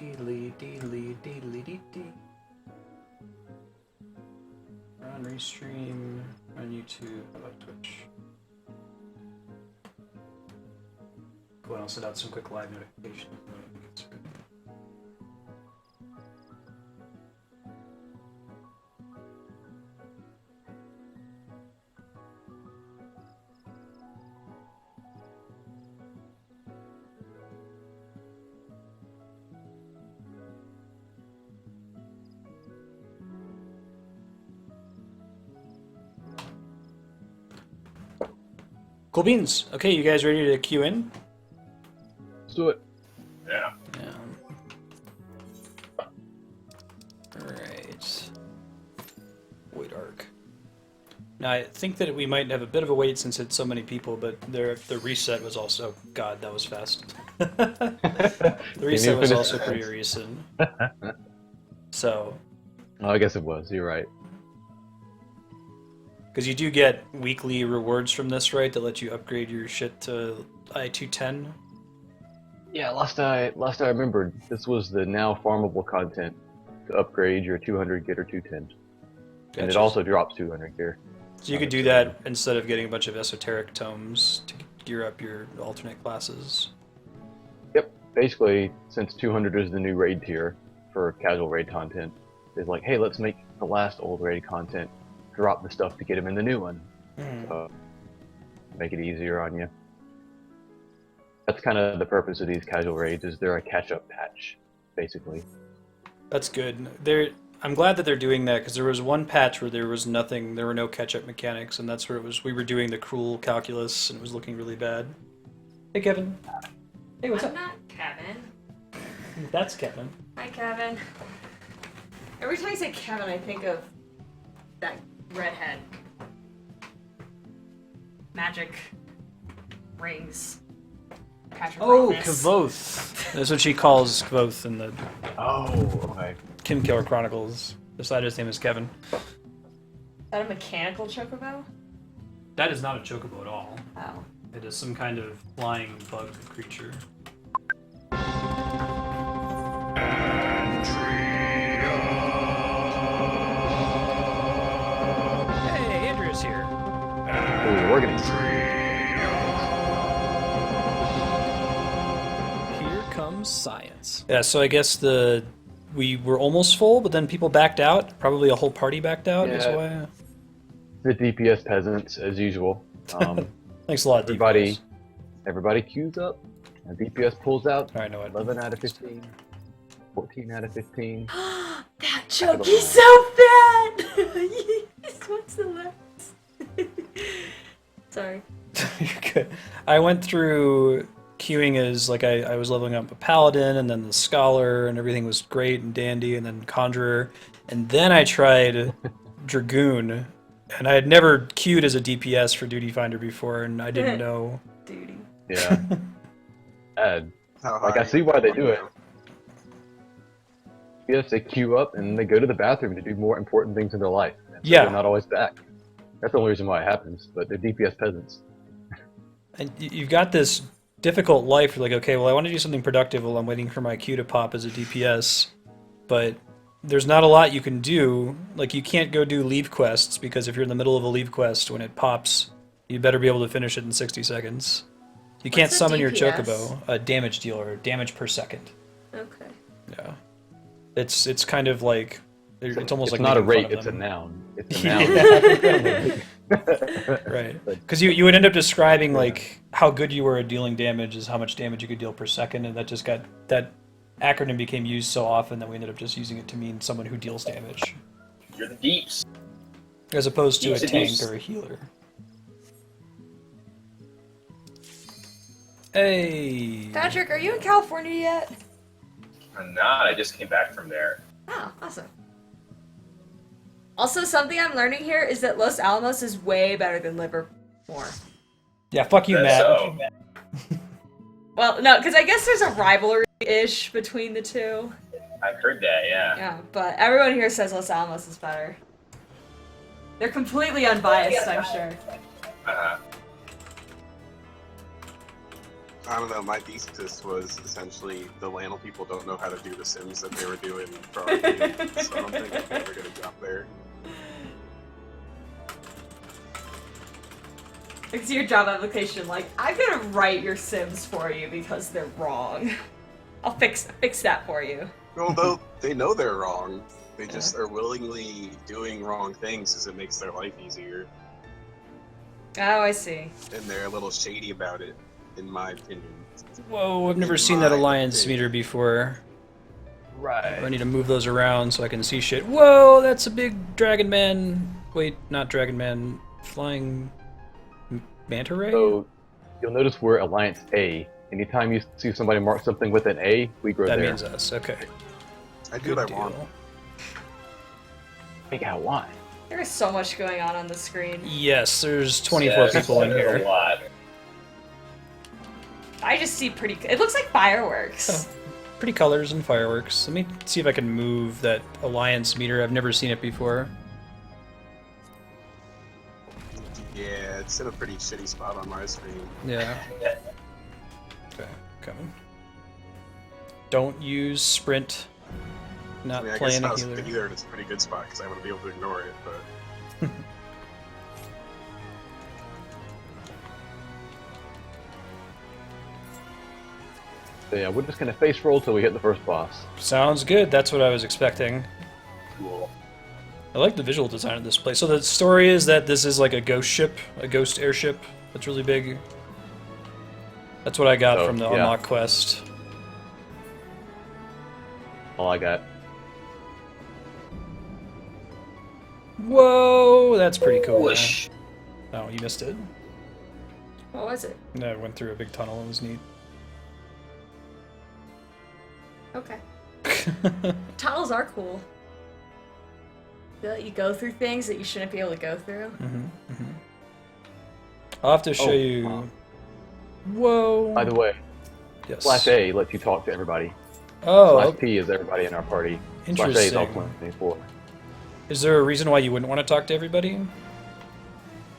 Deedly. On Restream, on YouTube, how about Twitch? Cool, I'll send out some quick live notifications. Cool beans. Okay, you guys ready to queue in? Let's do it. Yeah. Alright. Void Arc. Now, I think that we might have a bit of a wait since it's so many people, but the reset was also... God, that was fast. The reset was also pretty recent. So... Oh, I guess it was. You're right. Because you do get weekly rewards from this, right? That let you upgrade your shit to I-210. Yeah, last I remembered, this was the now farmable content to upgrade your 200 gear or 210. Gotcha. And it also drops 200 gear. So you could do that instead of getting a bunch of esoteric tomes to gear up your alternate classes. Yep. Basically, since 200 is the new raid tier for casual raid content, it's like, hey, let's make the last old raid content drop the stuff to get him in the new one. So, make it easier on you. That's kind of the purpose of these casual raids, is they're a catch-up patch, basically. That's good. I'm glad that they're doing that, because there was one patch where there was nothing, there were no catch-up mechanics, and that's where it was, we were doing the cruel calculus, and it was looking really bad. Hey, Kevin. Hey, what's up? I'm not Kevin. That's Kevin. Hi, Kevin. Every time I say Kevin, I think of that redhead. Magic rings. Patrick Oh, Rothfuss. Kvoth. That's what she calls Kvoth in the Oh, okay. Kim Killer Chronicles. Decided his name is Kevin. Is that a mechanical chocobo? That is not a chocobo at all. Oh. It is some kind of flying bug creature. Hey, Andrea's here. Ooh, we're getting Here comes science. Yeah, so I guess we were almost full, but then people backed out. Probably a whole party backed out. That's why. the DPS peasants, as usual. Thanks a lot, DPS. Everybody queues up. And DPS pulls out. All right, no, 11 out of 15. 14 out of 15. That joke is so bad! What's the last? Sorry. You're good. I went through queuing as, like, I was leveling up a paladin, and then the scholar, and everything was great and dandy, and then conjurer, and then I tried dragoon, and I had never queued as a DPS for Duty Finder before, and I didn't know. Duty. Yeah. Like, I see why they do it. Yes, they queue up and they go to the bathroom to do more important things in their life. And so Yeah. They're not always back. That's the only reason why it happens, but they're DPS peasants. And you've got this difficult life. You're like, okay, well, I want to do something productive while I'm waiting for my queue to pop as a DPS, but there's not a lot you can do. Like, you can't go do leave quests, because if you're in the middle of a leave quest, when it pops, you better be able to finish it in 60 seconds. You can't What's a summon your DPS? chocobo, a damage dealer, damage per second. Okay. Yeah. It's kind of like, it's almost like It's not a making fun rate, of it's a them. noun. It's a noun. Right. Because you would end up describing, like, how good you were at dealing damage is how much damage you could deal per second, and that just got, that acronym became used so often that we ended up just using it to mean someone who deals damage. You're the deeps. As opposed to a Deeps and tank deeps. or a healer. Hey! Patrick, are you in California yet? I'm not. I just came back from there. Oh, awesome. Also, something I'm learning here is that Los Alamos is way better than Livermore. Yeah, fuck you, That's Matt. so. Well, no, because I guess there's a rivalry-ish between the two. I've heard that. Yeah. Yeah, but everyone here says Los Alamos is better. They're completely unbiased, I'm sure. Uh-huh. I don't know, my thesis was essentially the Lannel people don't know how to do the Sims that they were doing for our game, so I don't think I'm ever gonna jump there. It's your job application, like, I'm gonna write your Sims for you because they're wrong. I'll fix that for you. Although they know they're wrong, they just are willingly doing wrong things because it makes their life easier. Oh, I see. And they're a little shady about it, in my opinion. Whoa, I've never seen that alliance meter before. Right. I need to move those around so I can see shit. Whoa, that's a big dragon man. Wait, not dragon man. Flying manta ray? So you'll notice we're Alliance A. Anytime you see somebody mark something with an A, we grow That there. means us. Okay. I do what I want. Make out why? There is so much going on the screen. Yes, there's 24 people in A here. lot. I just see pretty. It looks like fireworks. Oh, pretty colors and fireworks. Let me see if I can move that alliance meter. I've never seen it before. Yeah, it's in a pretty shitty spot on my screen. Yeah. Okay, coming. Don't use sprint. Not I mean, I guess playing if I a was healer. a healer, it's a pretty good spot because I wouldn't be able to ignore it, but... So yeah, we're just gonna face roll till we hit the first boss. Sounds good. That's what I was expecting. Cool. I like the visual design of this place. So the story is that this is like a ghost ship, a ghost airship that's really big. That's what I got Oh, from the yeah. unlock quest. All I got. Whoa, that's pretty cool. Whoosh. Oh, you missed it. What was it? No, I went through a big tunnel. It was neat. Okay. Tunnels are cool. They let you go through things that you shouldn't be able to go through. I'll have to show Oh, you. wow. Whoa. By the way, Yes. slash A lets you talk to everybody. Oh, Slash P is everybody in our party. Slash A is all interesting. 24. Is there a reason why you wouldn't want to talk to everybody?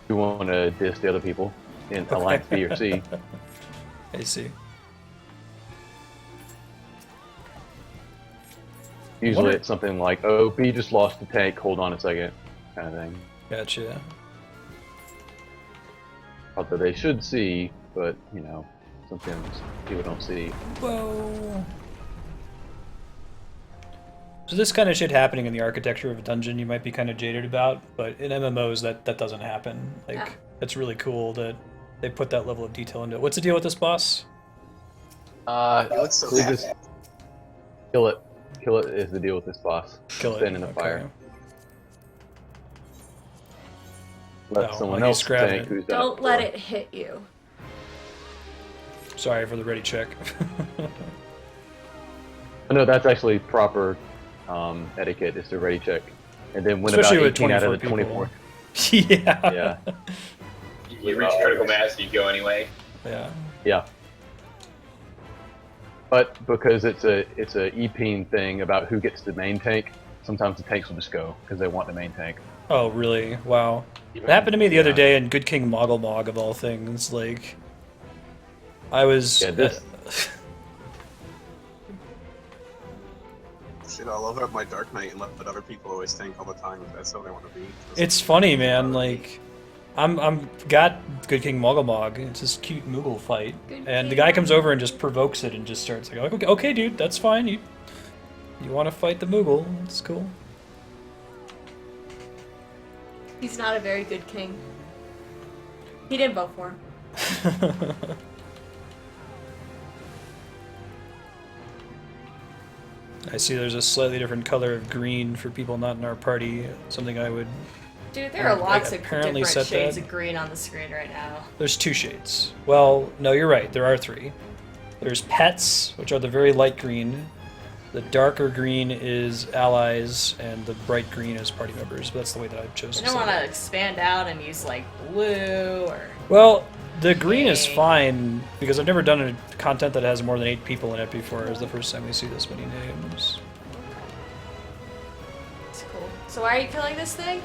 You want to diss the other people in Alliance B or C. I see. Usually Wonder- it's something like, oh, B just lost the tank, hold on a second, kind of thing. Gotcha. Although they should see, but, you know, sometimes people don't see. Whoa. So this kind of shit happening in the architecture of a dungeon you might be kind of jaded about, but in MMOs that doesn't happen. Like, Yeah. it's really cool that they put that level of detail into it. What's the deal with this boss? He looks so we happy. just kill it. Kill it is the deal with this boss. Kill it. Stand in the Okay. fire. Let No, someone like else he's grabbing tank it. who's done Don't let before. it hit you. Sorry for the ready check. Oh, no, that's actually proper etiquette, is to ready check. And then when Especially about with 18 out of the 24 24... yeah. Yeah, You reach critical mass, you go anyway. Yeah. yeah. But because it's a EP thing about who gets the main tank, sometimes the tanks will just go because they want the main tank. Oh, really? Wow. It happened to me the other day in Good King Moggle Mog, of all things. Like, I was... Yeah, this- Shit, I'll load up my Dark Knight and let other people always tank all the time if that's how they want to be. It's funny, man. Like, I'm got Good King Moggle Mog. It's this cute Moogle fight, Good and the King guy comes over and just provokes it and just starts like, okay, okay, dude, that's fine. You want to fight the Moogle? It's cool. He's not a very good king. He didn't vote for him. I see there's a slightly different color of green for people not in our party. Something I would... Dude, there are lots of apparently different set shades that. of green on the screen right now. There's 2 shades. Well, no, you're right. There are 3. There's pets, which are the very light green. The darker green is allies, and the bright green is party members. But that's the way that I chose I to don't set want it. to expand out and use like blue or. Well, the green is Yay. fine, because I've never done a content that has more than 8 people in it before. It's the first time we see this many names. It's cool. So why are you killing this thing?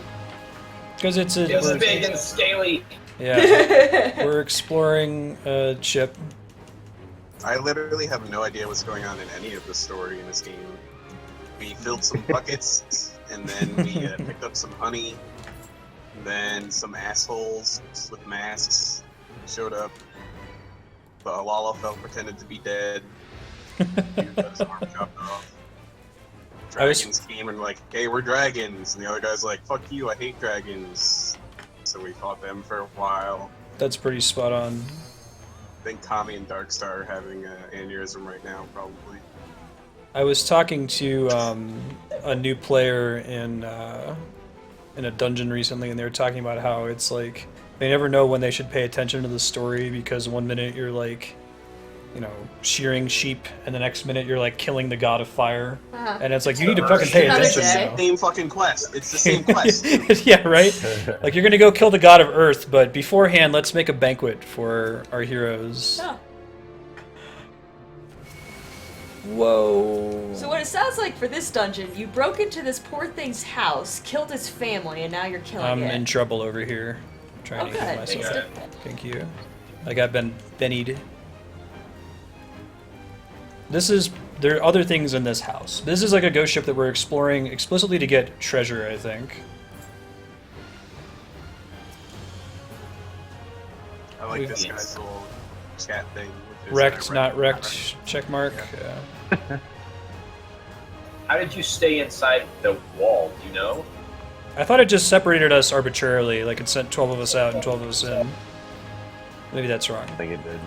Because it's a... It's we're- big and scaly. Yeah. We're exploring a ship. I literally have no idea what's going on in any of the story in this game. We filled some buckets, and then we picked up some honey. And then some assholes with masks showed up. The Lalafell pretended to be dead. Dude got his arm chopped off. Dragons came and like, hey, we're dragons. And the other guy's like, fuck you, I hate dragons. So we fought them for a while. That's pretty spot on. I think Kami and Darkstar are having an aneurysm right now, probably. I was talking to a new player in a dungeon recently, and they were talking about how it's like they never know when they should pay attention to the story, because one minute you're like, you know, shearing sheep, and the next minute you're like killing the god of fire, and it's like you need to fucking pay Another attention day. now. Same fucking quest. It's the same quest. Yeah, right? Like you're gonna go kill the god of earth, but beforehand let's make a banquet for our heroes. Oh. Whoa. So what it sounds like for this dungeon, you broke into this poor thing's house, killed his family, and now you're killing I'm it. in trouble over here. Trying to heal good. myself. Yeah. Thank you. I got bennied. There are other things in this house. This is like a ghost ship that we're exploring explicitly to get treasure, I think. I like this Yes. guy's little chat thing. which is, Wrecked, uh, not wrecked, check mark. Yeah. How did you stay inside the wall? Do you know? I thought it just separated us arbitrarily, like it sent 12 of us out and 12 of us in. Maybe that's wrong. I think it did.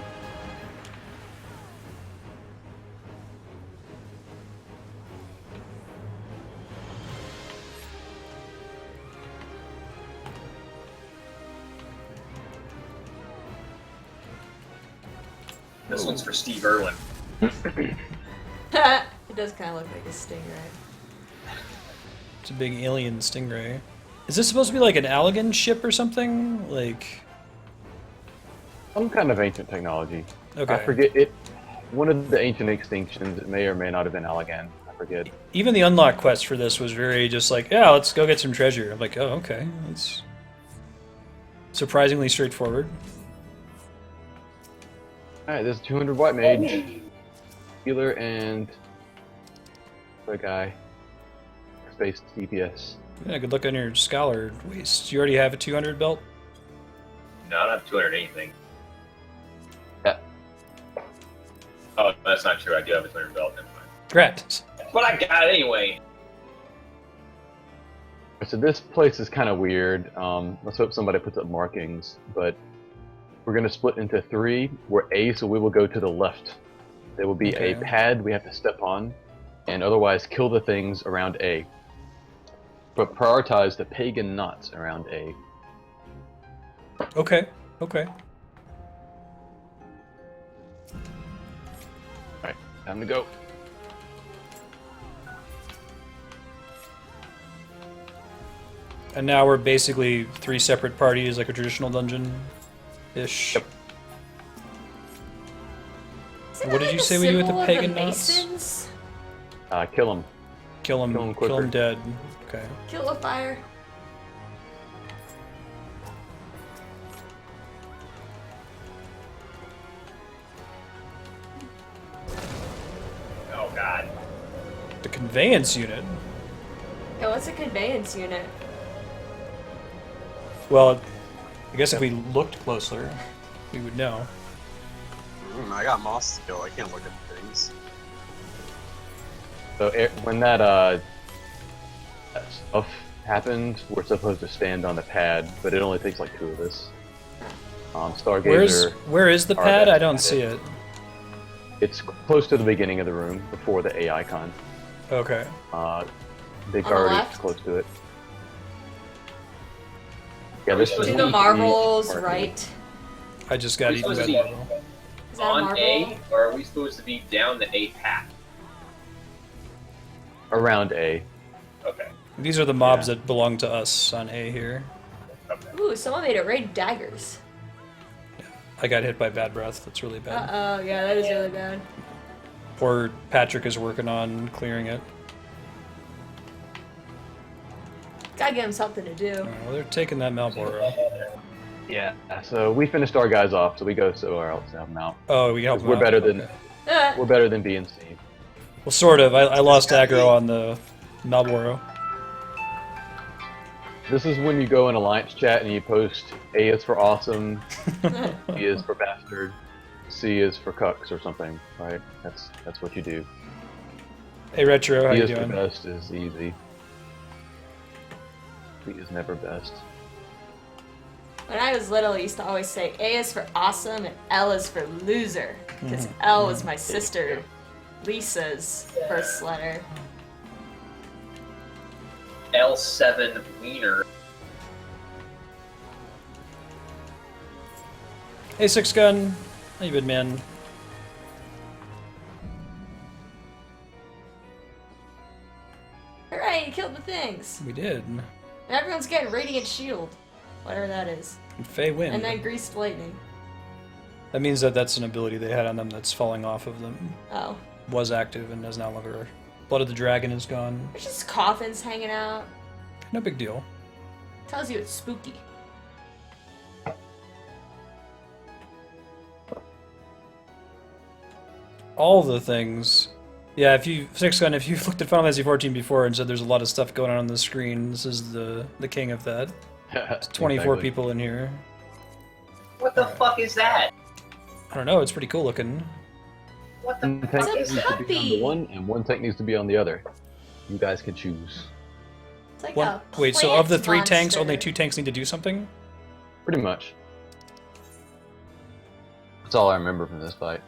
This one's for Steve Irwin. It does kind of look like a stingray. It's a big alien stingray. Is this supposed to be like an Allegan ship or something? Like, Some kind of ancient technology. okay. I forget it. One of the ancient extinctions. It may or may not have been Allegan. I forget. Even the unlock quest for this was very just like, yeah, let's go get some treasure. I'm like, oh, okay. That's surprisingly straightforward. Alright, there's 200 white mage, healer, and the guy. Space DPS. Yeah, good luck on your scholar waist. You already have a 200 belt? No, I don't have 200 anything. Yeah. Oh, that's not true. I do have a 200 belt. Never mind. Congrats. But I got it anyway. So this place is kind of weird. Let's hope somebody puts up markings, but we're going to split into 3. We're A, so we will go to the left. There will be a Okay. pad we have to step on, and otherwise kill the things around A. But prioritize the pagan knots around A. Okay, okay. Alright, time to go. And now we're basically 3 separate parties, like a traditional dungeon-ish. Yep. Isn't What that did you like say when you went symbol to of pagan the knots? Masons? Kill them. Kill him, Kill 'em kill quicker. him dead. Okay. Kill a fire. Oh, God. The conveyance unit. Yeah, what's a conveyance unit? Well, I guess if we looked closer, we would know. I got moss to kill. I can't look at things. So when that stuff happens, we're supposed to stand on the pad, but it only takes like 2 of us. Stargazer. Where is the Our pad? best I don't at see it. it. It's close to the beginning of the room, before the A icon. Okay. Big On the already left? close to it. Yeah, this is Do the marbles right? I just got We're eaten supposed by to the be marble. Is that a on marble? A, or are we supposed to be down the A path? around A. Okay. These are the mobs that belong to us on A here. Okay. Ooh, someone made it rain daggers. I got hit by bad breath. That's really bad. Uh-oh, yeah, that is really bad. Poor Patrick is working on clearing it. Gotta give him something to do. Oh, well, they're taking that Malboro. Yeah. So we finished our guys off, so we go somewhere else to help them out. Oh, we help them We're out. better than Okay. we're better than B and C. Well, sort of. I lost Exactly. aggro on the Malboro. This is when you go in alliance chat and you post A is for awesome, B is for bastard, C is for cucks or something, right? That's what you do. Hey, Retro, how B you is for doing? best is easy. B is never best. When I was little, I used to always say A is for awesome and L is for loser. Because L was my sister Lisa's first letter. L7 Wiener. Hey, Six Gun. How you been, man? Hooray, you killed the things! We did. And everyone's getting Radiant Shield. Whatever that is. And Faye win. And then Greased Lightning. That means that that's an ability they had on them that's falling off of them. Oh. Was active and is no longer. Blood of the Dragon is gone. There's just coffins hanging out. No big deal. Tells you it's spooky. All the things. Yeah, if you Six Gun, if you've looked at Final Fantasy 14 before and said there's a lot of stuff going on the screen, this is the king of that. It's 24 Exactly. people in here. What the fuck is that? I don't know. It's pretty cool looking. What the One fuck tank It's is a needs that? to be on the one, and one tank needs to be on the other. You guys can choose. It's like One, a wait, so of the plant 3 tanks, monster. only 2 tanks need to do something? Pretty much. That's all I remember from this fight.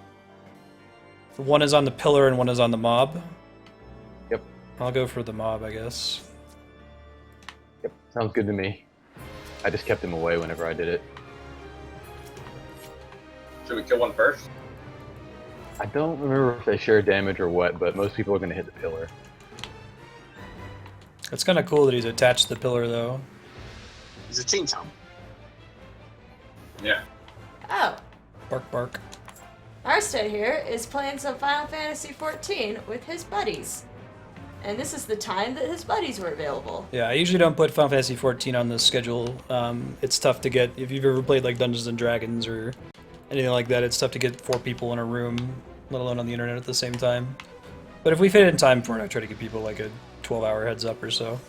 One is on the pillar and one is on the mob. Yep. I'll go for the mob, I guess. Yep. Sounds good to me. I just kept him away whenever I did it. Should we kill one first? I don't remember if they share damage or what, but most people are going to hit the pillar. It's kind of cool that he's attached to the pillar, though. He's a chain chomp. Yeah. Oh. Bark, bark. Arstead here is playing some Final Fantasy XIV with his buddies. And this is the time that his buddies were available. Yeah, I usually don't put Final Fantasy 14 on the schedule. It's tough to get, if you've ever played like Dungeons and Dragons or anything like that, it's tough to get 4 people in a room, let alone on the internet at the same time. But if we fit in time for it, I try to give people like a 12-hour heads up or so.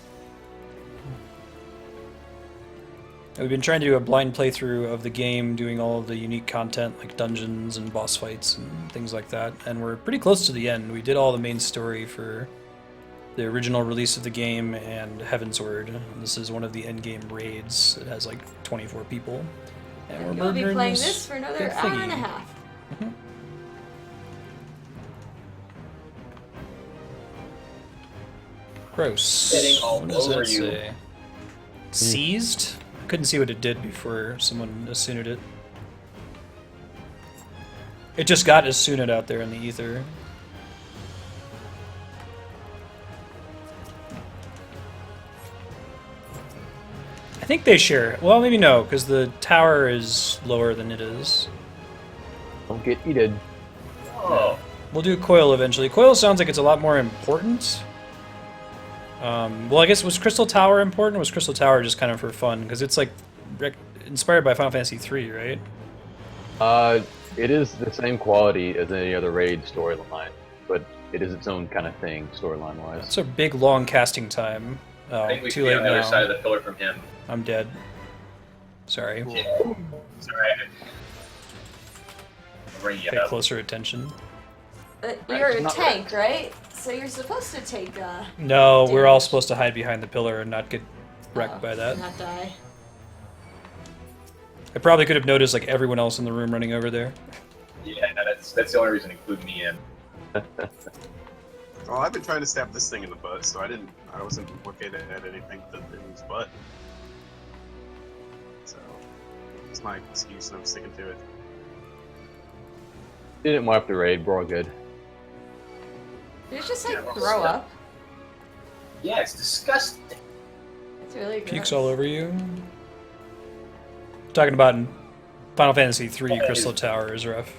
And we've been trying to do a blind playthrough of the game, doing all of the unique content like dungeons and boss fights and things like that, and we're pretty close to the end. We did all the main story for the original release of the game and Heavensward. This is one of the endgame raids. It has like 24 people. And we're We'll be murdering playing this for another big hour thingy. and a half. Gross. Spitting all What does over that you. say? Seized? I couldn't see what it did before someone Asuned it. It just got Asuned out there in the ether. I think they share. Well, maybe no, because the tower is lower than it is. Don't get eated. Oh. We'll do Coil eventually. Coil sounds like it's a lot more important. Well, I guess was Crystal Tower important, or was Crystal Tower just kind of for fun? Because it's like inspired by Final Fantasy III, right? It is the same quality as any other raid storyline, but it is its own kind of thing storyline-wise. It's a big, long casting time. Oh, I think we too should be late on the now. other side of the pillar from him. I'm dead. Sorry. It's alright. I'll bring you Pay up. closer attention. You're a not tank, right? So you're supposed to take No, we're all damage. supposed to hide behind the pillar and not get wrecked by that. and not die. I probably could have noticed like everyone else in the room running over there. Yeah, that's the only reason to include me in. Well, I've been trying to stab this thing in the butt, so I wasn't looking at anything in his butt. So, it's my excuse and I'm sticking to it. Didn't wipe the raid, we're all good. Did it just like Yeah, well, throw stuff. up? Yeah, it's disgusting. It's really gross. Pukes all over you. Talking about in Final Fantasy III, Yeah, it Crystal is. Tower is rough.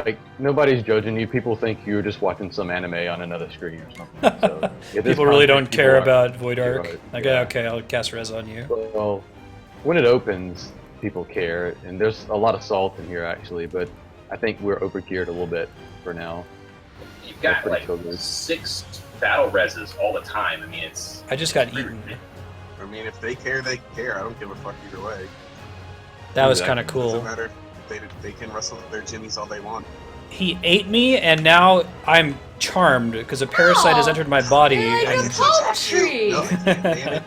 like nobody's judging you. People think you're just watching some anime on another screen or something. So, yeah, this People really don't content, care people are- about Void Arc. Right, Like, yeah. okay, I'll cast Res on you. Well, when it opens, people care, and there's a lot of salt in here actually, but I think we're overgeared a little bit for now. You've got pretty like so good. 6 battle reses all the time. I mean, it's. I just got it's eaten. I mean, if they care, they care. I don't give a fuck either way. That was Exactly. kind of Doesn't cool. matter. They can wrestle with their jimmies all they want. He ate me, and now I'm charmed because a parasite has Oh, entered my body. you're like and a palm tree. No, I can't, damn it.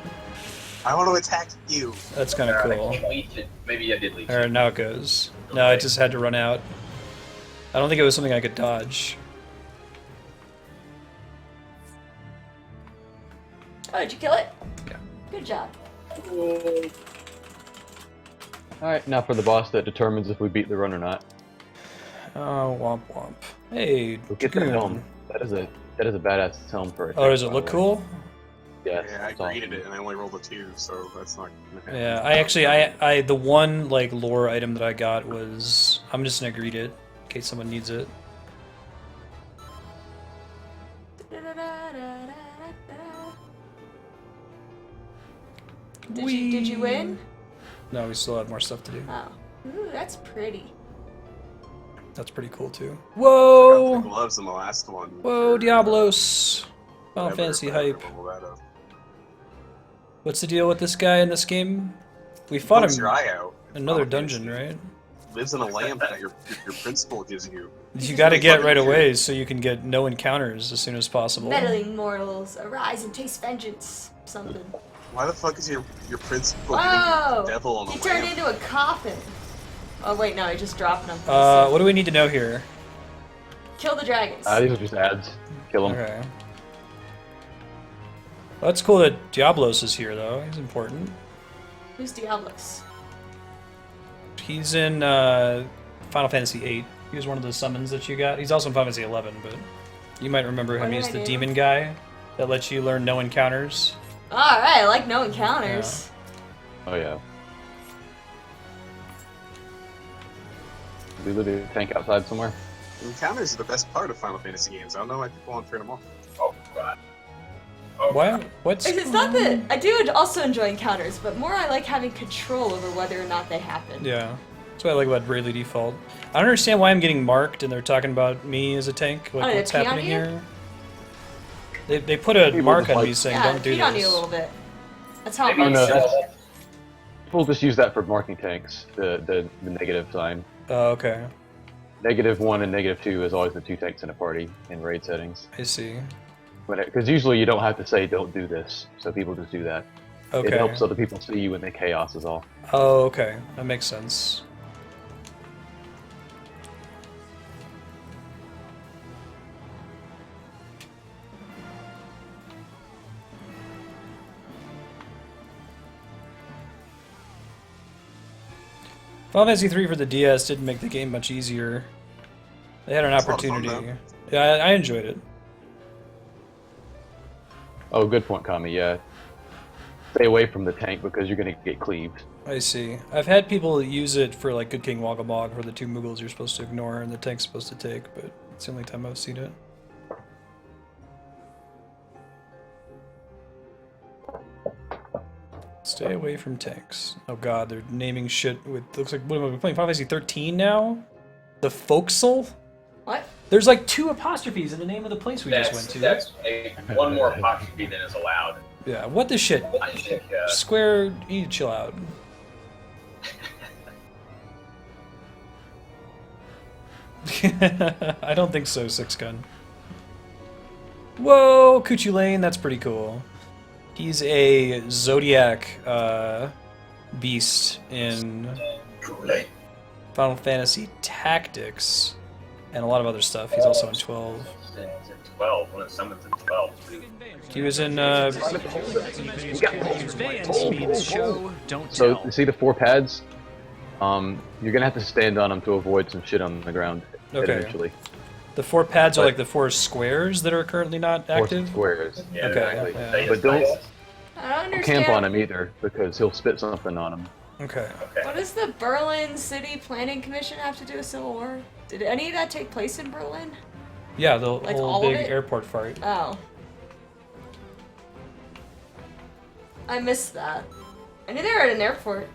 I want to attack you. that's kind of I cool. can't leech it. Maybe I did leech Or it. now it goes. No, I just had to run out. I don't think it was something I could dodge. Oh, did you kill it? Yeah. Good job. All right, now for the boss that determines if we beat the run or not. Oh, womp womp. Hey, We'll get that Dragoon. helm. That is a badass helm for a Oh, does tank, it by look the way. cool? Yes, Yeah, I it's awesome. graded it and I only rolled a 2, so that's not. Yeah, I actually, I the one like lore item that I got was, I'm just gonna greet it in case someone needs it. Did you win? No, we still have more stuff to do. Oh. Ooh, that's pretty. That's pretty cool too. I got the Whoa! gloves in the last one. Whoa, for, Diablos! Final whatever- Fantasy whatever hype. level that up. What's the deal with this guy in this game? We fought Pokes him your eye out. in another Final dungeon, Fantasy. right? Lives in a lamp that your principal gives you. You gotta really get fucking right weird. away so you can get no encounters as soon as possible. Meddling mortals, arise and taste vengeance. Something. Why the fuck is your principal Whoa! giving you the devil on a He turned lamp? into a coffin. Oh wait, no, he just dropped him. What do we need to know here? Kill the dragons. These are just ads. Kill them. Okay. Well, that's cool that Diablos is here, though. He's important. Who's Diablos? He's in Final Fantasy VIII. He was one of the summons that you got. He's also in Final Fantasy XI, but you might remember What him. did He's I the do? demon guy that lets you learn no encounters. Alright, I like no encounters. Oh yeah. We live in a tank outside somewhere. Encounters are the best part of Final Fantasy games. I don't know why people want to turn them off. Oh god. Oh, What? God. What's? It's not that I do also enjoy encounters, but more I like having control over whether or not they happen. Yeah. That's what I like about Bravely Default. I don't understand why I'm getting marked and they're talking about me as a tank. Like, Oh, they what's pee on happening you? here? They put a People mark just on like- me saying, Yeah, don't do peed this. on you a little bit. That's how it Maybe Oh, no, works. that's- People just use that for marking tanks. The negative sign. Oh, okay. -1 and -2 is always the 2 tanks in a party in raid settings. I see. Because usually you don't have to say don't do this, so people just do that. Okay. It helps other people see you in the chaos is all. Oh, okay. That makes sense. Final Fantasy III for the DS didn't make the game much easier. They had an It's a lot of fun, opportunity. Yeah, I enjoyed it. Oh, good point, Kami. Yeah. Stay away from the tank because you're gonna get cleaved. I see. I've had people use it for like Good King Wagamog, where the 2 Mughals you're supposed to ignore and the tank's supposed to take, but it's the only time I've seen it. Stay away from tanks. Oh god, they're naming shit with. Looks like. What am I playing? Final Fantasy 13 now? The Forecastle? What? There's like 2 apostrophes in the name of the place we just went to. That's one more apostrophe than is allowed. Yeah, what the shit? I think, Square, you need to chill out. I don't think so, Six Gun. Whoa, Kuchu Lane, that's pretty cool. He's a Zodiac beast in Final Fantasy Tactics and a lot of other stuff. He's also in 12. It's in 12. One of the summons in 12. He was in So you see the 4 pads? You're gonna have to stand on them to avoid some shit on the ground. Okay. Eventually. the 4 pads are But- like the 4 squares that are currently not 4 active. squares. Yeah, Okay, exactly. yeah. They But just don't- nice. I don't Don't understand. camp on him either because he'll spit something on him. Okay. Okay. What does the Berlin City Planning Commission have to do with Civil War? Did any of that take place in Berlin? Yeah, the Like whole all of big it? airport fight. Oh. I missed that. I knew they were at an airport.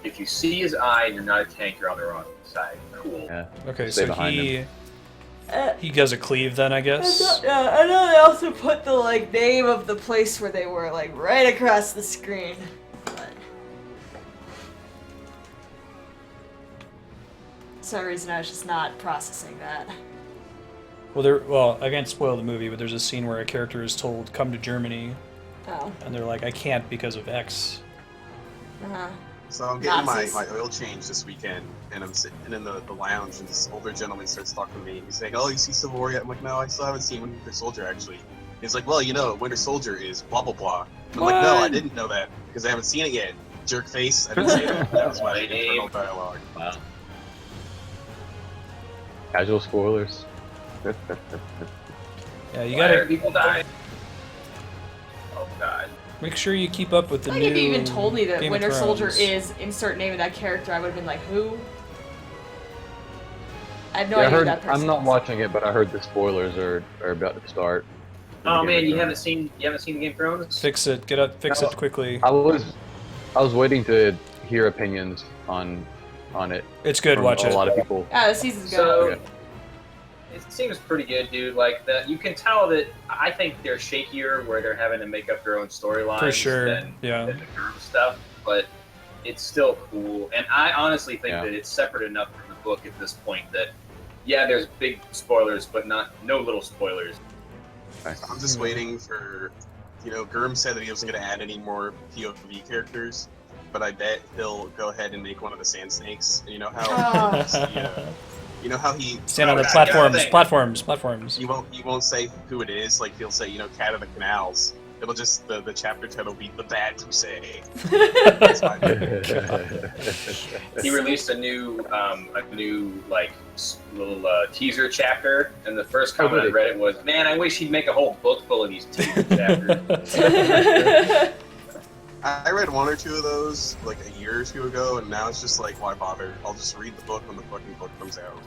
If you see his eye and you're not a tank, you're on the wrong side. Cool. Yeah. Okay, Stay so behind him. he does a cleave then, I guess. Yeah, I know they also put the like name of the place where they were like right across the screen. But for some reason I was just not processing that. Well, I can't spoil the movie, but there's a scene where a character is told, "Come to Germany," Oh. and they're like, "I can't because of X." Uh-huh. So I'm getting my Nazis. oil change this weekend, and I'm sitting in the lounge, and this older gentleman starts talking to me. He's like, "Oh, you see Civil War yet?" I'm like, "No, I still haven't seen Winter Soldier, actually." He's like, "Well, you know, Winter Soldier is blah, blah, blah." I'm like, "No, I What? didn't know that, because I haven't seen it yet. Jerk face, I didn't see it." That was my Lame. internal dialogue. Wow. Casual spoilers. Yeah, you Why are gotta people die? Oh god. make sure you keep up with the Like new if you even told me that Game of Winter Soldier Thrones. is insert name of that character, I would have been like, who? I have no Yeah, I idea who heard. that person I'm not is. watching it, but I heard the spoilers are about to start. Oh Game man, of you Thrones. haven't seen the Game of Thrones? Fix it. Get up. Fix No. it quickly. I was waiting to hear opinions on it. It's good. from Watch a it. lot of people. Yeah, the season's good. So Okay. it seems pretty good, dude. Like that, you can tell that. I think they're shakier, where they're having to make up their own storylines For sure. than, Yeah. than the group stuff. But it's still cool, and I honestly think Yeah. that it's separate enough from the book at this point that, yeah, there's big spoilers, but no little spoilers. I'm just waiting for, Gurm said that he wasn't going to add any more POV characters, but I bet he'll go ahead and make one of the Sand Snakes. And you know how, you know how he Stand on the that platforms. thing. Platforms. He won't say who it is. Like he'll say, Cat of the Canals. It'll just the chapter title be The Bad Crusade. That's my He released a new like little teaser chapter, and the first comment I did he? read it was, "Man, I wish he'd make a whole book full of these teaser chapters." I read one or two of those like a year or two ago, and now it's just like, why bother? I'll just read the book when the fucking book comes out.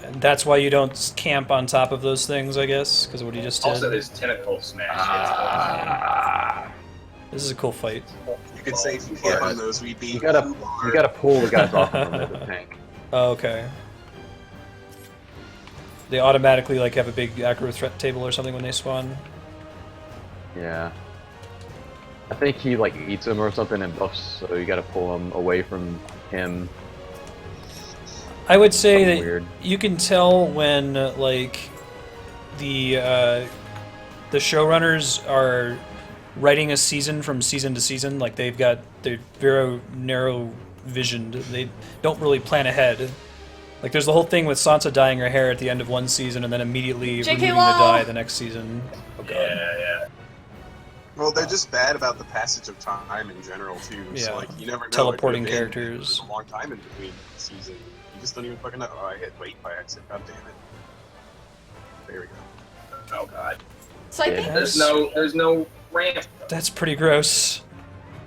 And that's why you don't camp on top of those things, I guess, because of what you just did. Also, this tentacle smash. This is a cool fight. You could say if you can't on those, we'd be. You gotta pull the guys off from the tank. Oh, okay. They automatically like have a big aggro threat table or something when they spawn. Yeah. I think he like eats him or something and buffs, so you gotta pull him away from him. I would say Something that weird. you can tell when like the showrunners are writing a season from season to season. Like they're very narrow visioned. They don't really plan ahead. Like there's the whole thing with Sansa dyeing her hair at the end of one season and then immediately J.K. removing the Law! dye the next season. Oh god. Yeah. Well, they're just bad about the passage of time in general too. Yeah. So like you never know. Teleporting It could've been characters. A long time in between seasons. You just don't even fucking know. Oh, I hit wait by accident. God damn it. There we go. Oh god. So I Yeah. think There's no ramp. That's pretty gross.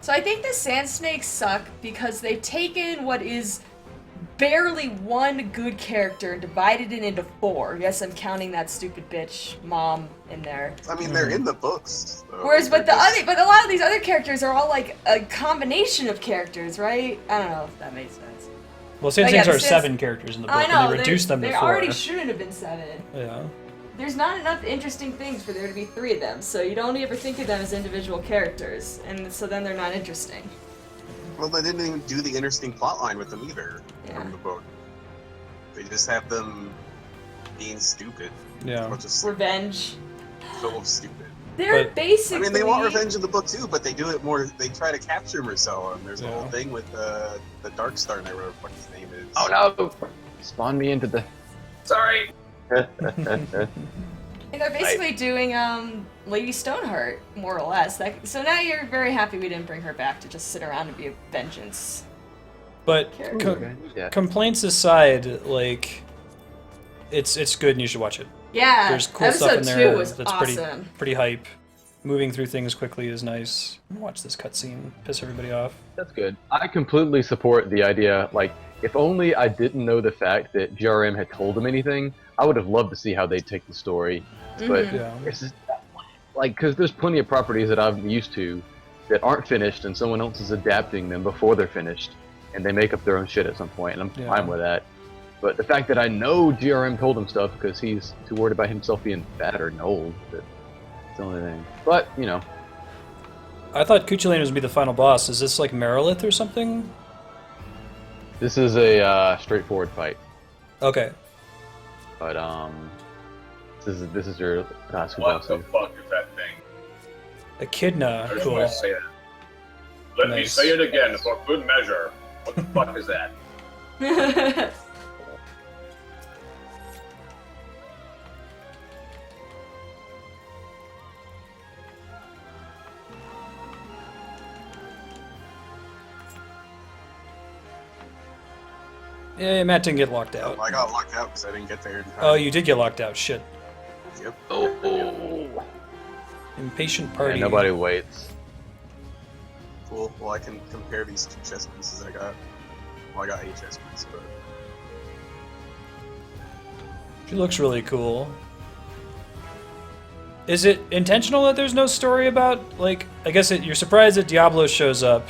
So I think the Sand Snakes suck because they've taken what is barely one good character and divided it into four. Yes, I'm counting that stupid bitch mom in there. I mean, they're in the books. Though. Whereas, but They're just- a lot of these other characters are all like a combination of characters, right? I don't know if that makes sense. Well, Sand But yeah, Snakes are the Sans- 7 characters in the book, I know and they reduced them they to 4. already shouldn't have been 7. Yeah. There's not enough interesting things for there to be 3 of them, so you don't ever think of them as individual characters, and so then they're not interesting. Well, they didn't even do the interesting plot line with them either Yeah. from the book. They just have them being stupid. Yeah. Or just Revenge. full of stupid. They're But- basically. I mean, they want revenge in the book too, but they do it more. They try to capture Marcella, and there's a whole Yeah. thing with the Dark Star, and I wrote what his name is. Oh no! Spawn me into the. Sorry. And they're basically doing Lady Stoneheart, more or less. So now you're very happy we didn't bring her back to just sit around and be a vengeance. But Character. Yeah. complaints aside, like it's good and you should watch it. Yeah, There's cool episode stuff in 2 there was that's awesome. pretty hype. moving through things quickly is nice. Watch this cutscene piss everybody off. That's good. I completely support the idea. Like, if only I didn't know the fact that GRM had told them anything, I would have loved to see how they take the story. But Yeah. it's just, like, because there's plenty of properties that I'm used to that aren't finished, and someone else is adapting them before they're finished, and they make up their own shit at some point, and I'm Yeah. fine with that. But the fact that I know GRM told him stuff because he's too worried about himself being battered and old, that's the only thing. But, you know. I thought Cuchulainn was gonna be the final boss. Is this like Merilith or something? This is a straightforward fight. Okay. But, this is your task. What the fuck is that thing? Echidna. I just Cool. want to say that. Let me Nice. say it again for good measure. What the fuck is that? Yeah, Matt didn't get locked out. I got locked out because I didn't get there in time. Oh, you did get locked out. Shit. Yep. Oh. Impatient Yeah, party. nobody waits. Cool. Well, I can compare these two chess pieces I got. Well, I got 8 chess pieces, but She looks really cool. Is it intentional that there's no story about, like, I guess you're surprised that Diablo shows up,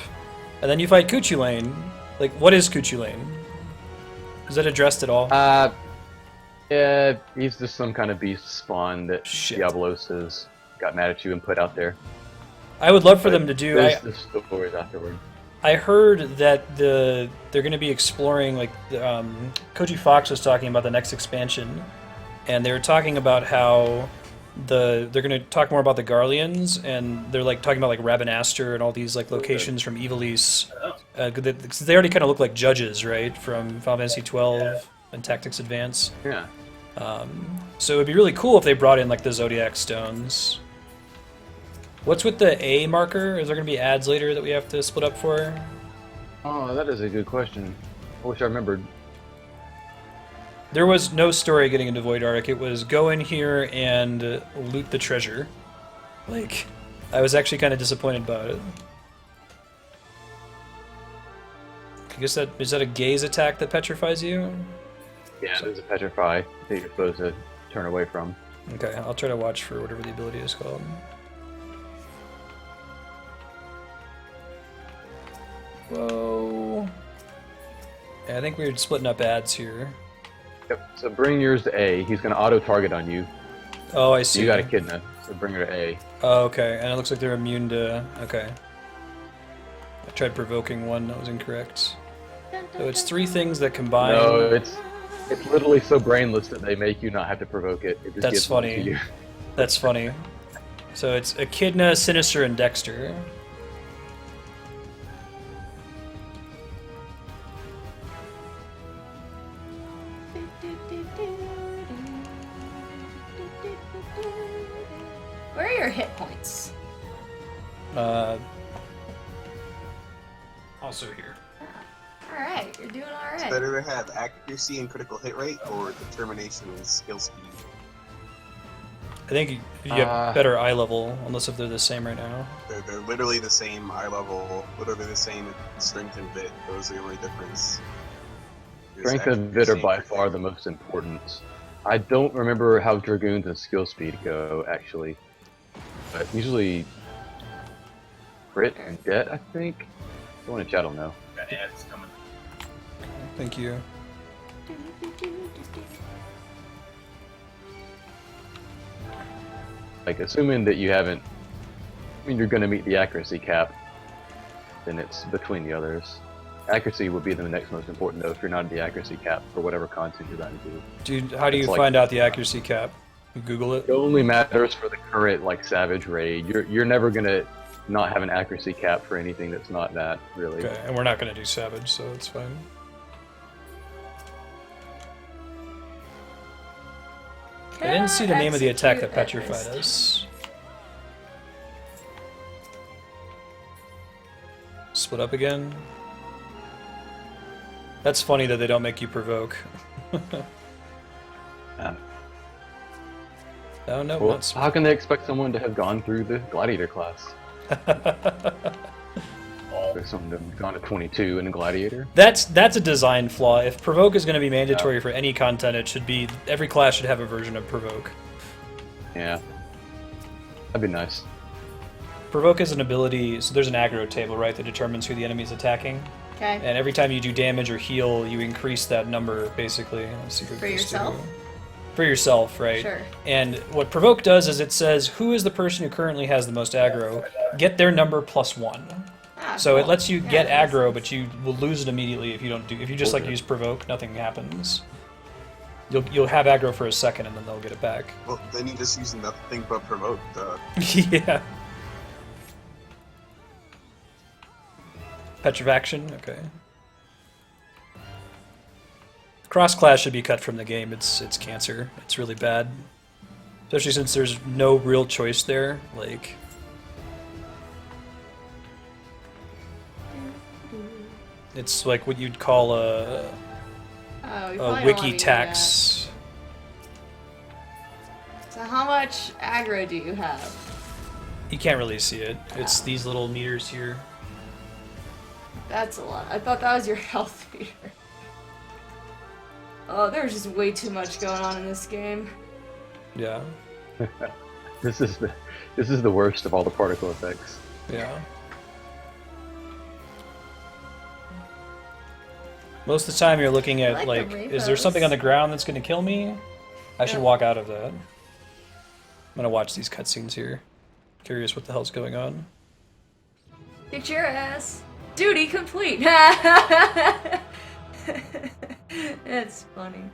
and then you fight Cuchulainn. Like, what is Cuchulainn? Is that addressed at all? Yeah, he's just some kind of beast spawn that Shit. Diablos has got mad at you and put out there. I would love for them to do. There's the stories afterward. I heard that they're going to be exploring, like, Koji Fox was talking about the next expansion, and they were talking about how they're going to talk more about the Garleans, and they're like talking about like Rabanastre and all these like locations from Ivalice. Because they already kind of look like judges, right, from Final Fantasy XII and Tactics Advance. Yeah. So it would be really cool if they brought in like the Zodiac stones. What's with the A marker? Is there going to be ads later that we have to split up for? Oh, that is a good question. I wish I remembered. There was no story getting into Void Ark. It was go in here and loot the treasure. Like, I was actually kind of disappointed about it. I guess is that a gaze attack that petrifies you? Yeah, there's a petrify that you're supposed to turn away from. Okay, I'll try to watch for whatever the ability is called. Whoa. Yeah, I think we're splitting up ads here. Yep. So bring yours to A. He's going to auto-target on you. Oh, I see. You got Echidna, so bring her to A. Oh, okay. And it looks like they're immune to... Okay. I tried provoking one. That was incorrect. So it's 3 things that combine... No, it's literally so brainless that they make you not have to provoke it. It just That's gives one funny. to you. That's funny. So it's Echidna, Sinister, and Dexter. Where are your hit points? Also here. Alright, you're doing it's alright. better to have accuracy and critical hit rate, or determination and skill speed. I think you have Uh, better eye level, unless if they're the same right now. They're literally the same eye level, literally the same strength and bit. Those are the only difference. Is Strength and Vid are accuracy by and far the most important. I don't remember how Dragoons and skill speed go, actually. But usually... Crit and Det, I think? Someone in chat will know. Got ads coming. Thank you. Like, assuming that you haven't... I mean, you're going to meet the accuracy cap, then it's between the others. Accuracy would be the next most important, though, if you're not at the accuracy cap for whatever content you're going to do. Dude, how do you It's like- find out the accuracy cap? You Google it? It only matters for the current, like, Savage raid. You're never going to not have an accuracy cap for anything that's not that, really. Okay, and we're not going to do Savage, so it's fine. I didn't see the name of the attack that petrified us. Split up again? That's funny that they don't make you provoke. Oh no, Well, not how can they expect someone to have gone through the gladiator class? There's someone to have gone to 22 in a gladiator. That's a design flaw. If provoke is going to be mandatory for any content, it should be every class should have a version of provoke. Yeah, that'd be nice. Provoke is an ability, so there's an aggro table, right, that determines who the enemy is attacking. Okay. And every time you do damage or heal, you increase that number, basically. Let's see what For it goes yourself? to. For yourself, right? Sure. And what provoke does is it says who is the person who currently has the most aggro, get their number +1. Ah, So it cool. lets you Yeah, get that makes aggro, sense. but you will lose it immediately if you don't do. If you just like Okay. use provoke, nothing happens. You'll have aggro for a second and then they'll get it back. Well, then you just use nothing but provoke. Yeah. Petrifaction? Okay. Cross class should be cut from the game. It's cancer. It's really bad. Especially since there's no real choice there. Like it's like what you'd call Oh, you probably a don't wiki want me to do tax. that. So how much aggro do you have? You can't really see it. It's these little meters here. That's a lot. I thought that was your health meter. Oh, there's just way too much going on in this game. Yeah. This is the worst of all the particle effects. Yeah. Most of the time you're looking I at, like the like, is there something on the ground that's going to kill me? I should Yeah. walk out of that. I'm going to watch these cutscenes here. Curious what the hell's going on. Kick your ass. Duty complete. That's funny.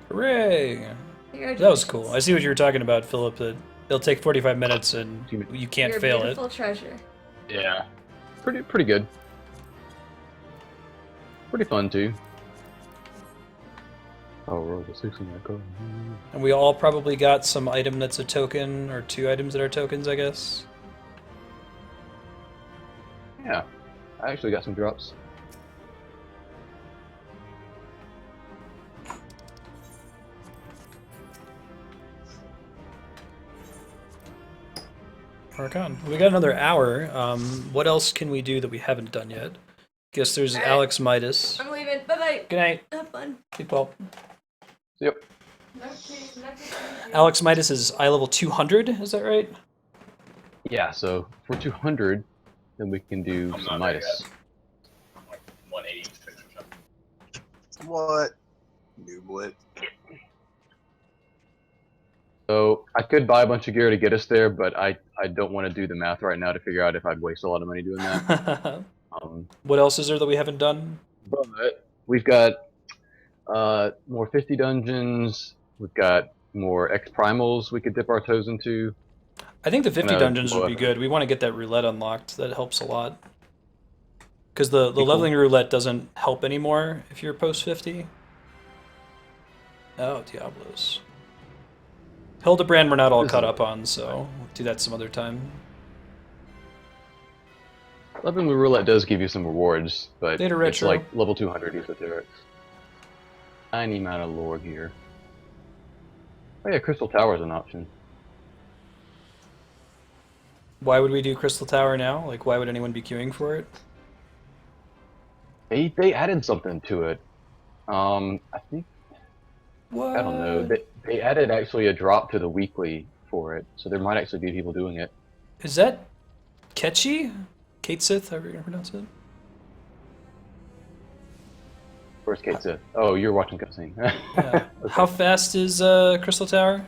Hooray! That was cool. I see what you were talking about, Philip, that it'll take 45 minutes and you can't You're a fail it. beautiful treasure. Yeah. Pretty good. Pretty fun too. Oh, roll the 6 on that card. And we all probably got some item that's a token, or 2 items that are tokens, I guess. Yeah, I actually got some drops. Archon. We got another hour. What else can we do that we haven't done yet? Guess there's Alright. Alex Midas. I'm leaving. Bye bye. Good night. Have fun. Keep well. Yep. Alex Midas is eye level 200, is that right? Yeah, so for 200, then we can do I'm some not there Midas. I'm like 186 or something. What? Nooblet. So I could buy a bunch of gear to get us there, but I don't want to do the math right now to figure out if I'd waste a lot of money doing that. What else is there that we haven't done? But we've got more 50 dungeons. We've got more X primals we could dip our toes into. I think the 50 No, dungeons would lower. be good. We want to get that roulette unlocked. That helps a lot. Because the cool. leveling roulette doesn't help anymore if you're post 50. Oh, Diablos. Hildebrand we're not all caught up on, so we'll do that some other time. Leveling the roulette does give you some rewards, but Data it's retro. like level 200 esoterics. Tiny amount of lore here. Oh yeah, Crystal Tower is an option. Why would we do Crystal Tower now? Like, why would anyone be queuing for it? They added something to it. I think What? I don't know. They added actually a drop to the weekly for it, so there might actually be people doing it. Is that Ketchy? Kate Sith, however you're gonna pronounce it? Where's Kate Sith? Oh, you're watching cutscene. Yeah. How fast is Crystal Tower?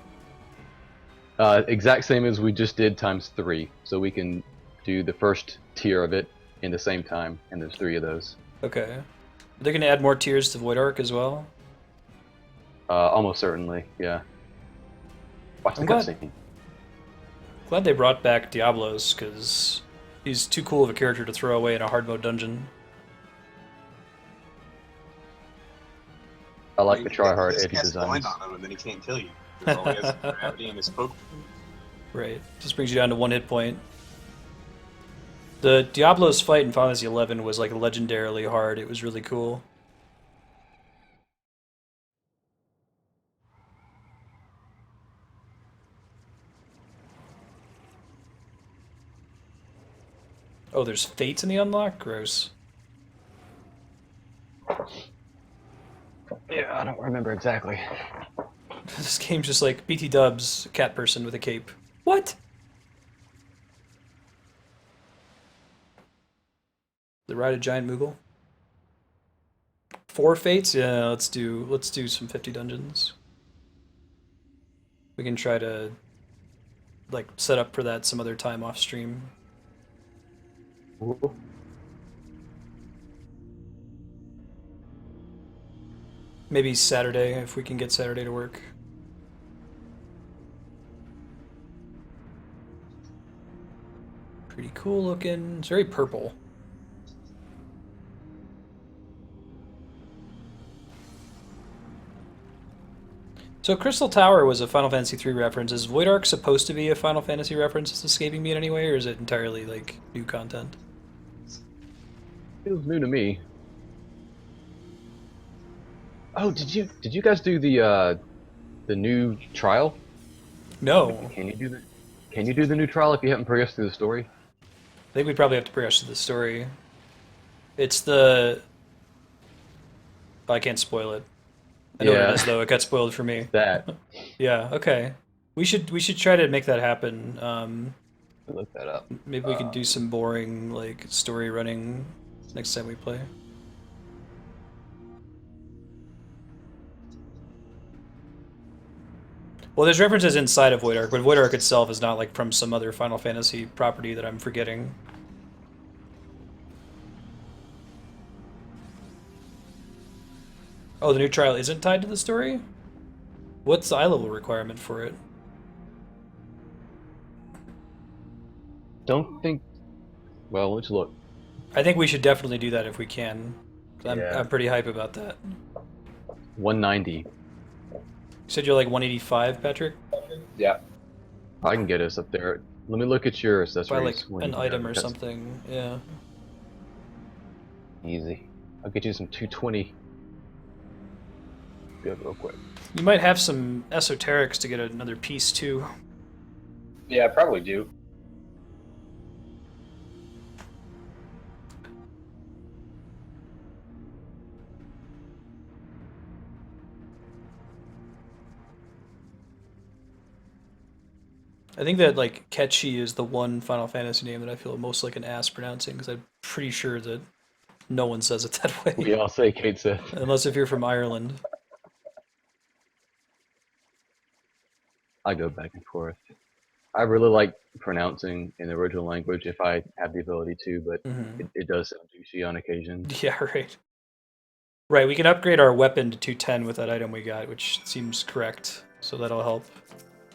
Exact same as we just did times 3, so we can do the first tier of it in the same time, and there's 3 of those. Okay. Are they gonna add more tiers to Void Ark as well? Almost certainly, yeah. Watch the I'm glad- cutscene. Glad they brought back Diablos, because he's too cool of a character to throw away in a hard mode dungeon. I like the tryhard This edgy casts blind designs. on him, and then he can't kill you. Because all he has is gravity and his poke. Right. Just brings you down to 1 hit point. The Diablos fight in Final Fantasy XI was like legendarily hard. It was really cool. Oh, there's fates in the unlock? Gross. Yeah, I don't remember exactly. This game's just like BT dubs, cat person with a cape. What? The Ride a Giant Moogle? 4 fates? Yeah, let's do some 50 dungeons. We can try to like set up for that some other time off stream. Ooh. Maybe Saturday if we can get Saturday to work. Pretty cool looking. It's very purple. So Crystal Tower was a Final Fantasy III reference. Is Void Ark supposed to be a Final Fantasy reference? It's escaping me in any way, or is it entirely like new content? Feels new to me. Oh, did you guys do the new trial? No. Can you do the new trial if you haven't progressed through the story? I think we probably have to progress to the story. It's the... I can't spoil it. I know what it is though. It got spoiled for me. That. Yeah. Okay. We should try to make that happen. Look that up. Maybe we can do some boring like story running next time we play. Well, there's references inside of Void Ark, but Void Ark itself is not like from some other Final Fantasy property that I'm forgetting. Oh, the new trial isn't tied to the story? What's the eye level requirement for it? Don't think. Well, let's look. I think we should definitely do that if we can. Yeah. I'm pretty hype about that. 190. You said you're like 185, Patrick? Yeah. I can get us up there. Let me look at your accessories. Buy like when an you item or that's something, yeah. Easy. I'll get you some 220. Good, real quick. You might have some esoterics to get another piece too. Yeah, I probably do. I think that like Ketchi is the one Final Fantasy name that I feel most like an ass pronouncing because I'm pretty sure that no one says it that way. We all say Kate said. Unless if you're from Ireland. I go back and forth. I really like pronouncing in the original language if I have the ability to, but it does sound douchey on occasion. Yeah, right. Right, we can upgrade our weapon to 210 with that item we got, which seems correct, so that'll help.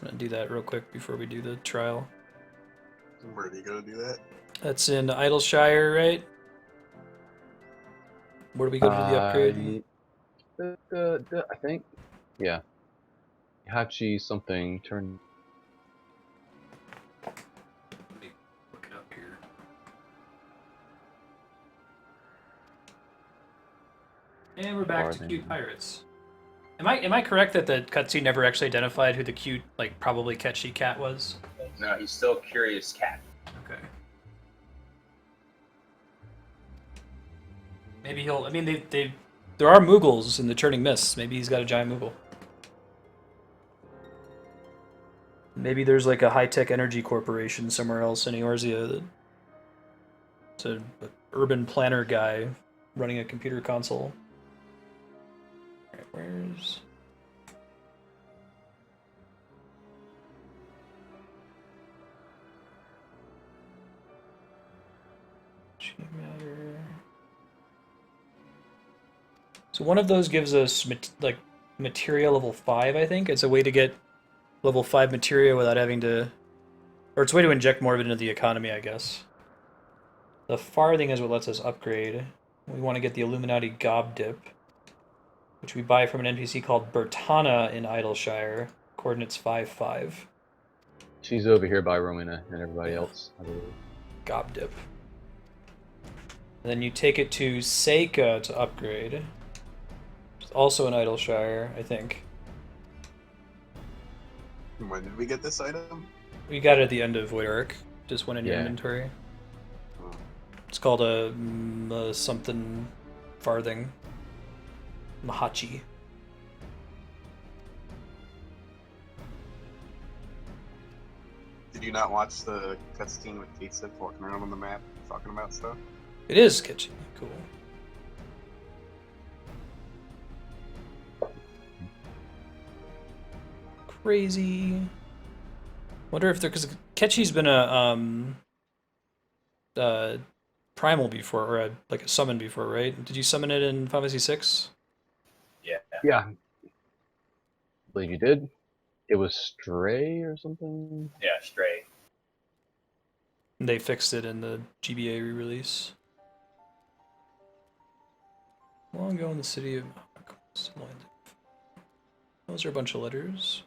I'm gonna do that real quick before we do the trial. Where are you gonna do that? That's in Idleshire, right? Where do we go to do the upgrade? I think, yeah. Hachi something turn. Let me look it up here. And we're back to cute pirates. Am I correct that the cutscene never actually identified who the cute, like probably catchy cat was? No, he's still Curious Cat. Okay. Maybe he'll. I mean, there are Moogles in the Churning Mists. Maybe he's got a giant Moogle. Maybe there's like a high-tech energy corporation somewhere else in Eorzea that it's an urban planner guy running a computer console. Alright, where's... Matter. So one of those gives us like materia level 5, I think. It's a way to get level 5 materia without having to... Or it's a way to inject more of it into the economy, I guess. The farthing is what lets us upgrade. We want to get the Illuminati Gob Dip, which we buy from an NPC called Bertana in Idleshire. Coordinates 5-5. She's over here by Rowena and everybody else, I believe. Gob Dip. And then you take it to Seika to upgrade. It's also in Idleshire, I think. When did we get this item? We got it at the end of Void Ark. Just went in your Yeah. inventory. Oh. It's called a something farthing. Mahachi. Did you not watch the cutscene with Kate Sith walking around on the map talking about stuff? It is sketchy. Cool. Crazy. Wonder if there, because Ketchy's been a primal before, or like a summon before, right? Did you summon it in Final Fantasy VI? Yeah. Yeah. I believe you did. It was Stray or something? Yeah, Stray. They fixed it in the GBA re-release. Long ago in the city of... Those are a bunch of letters.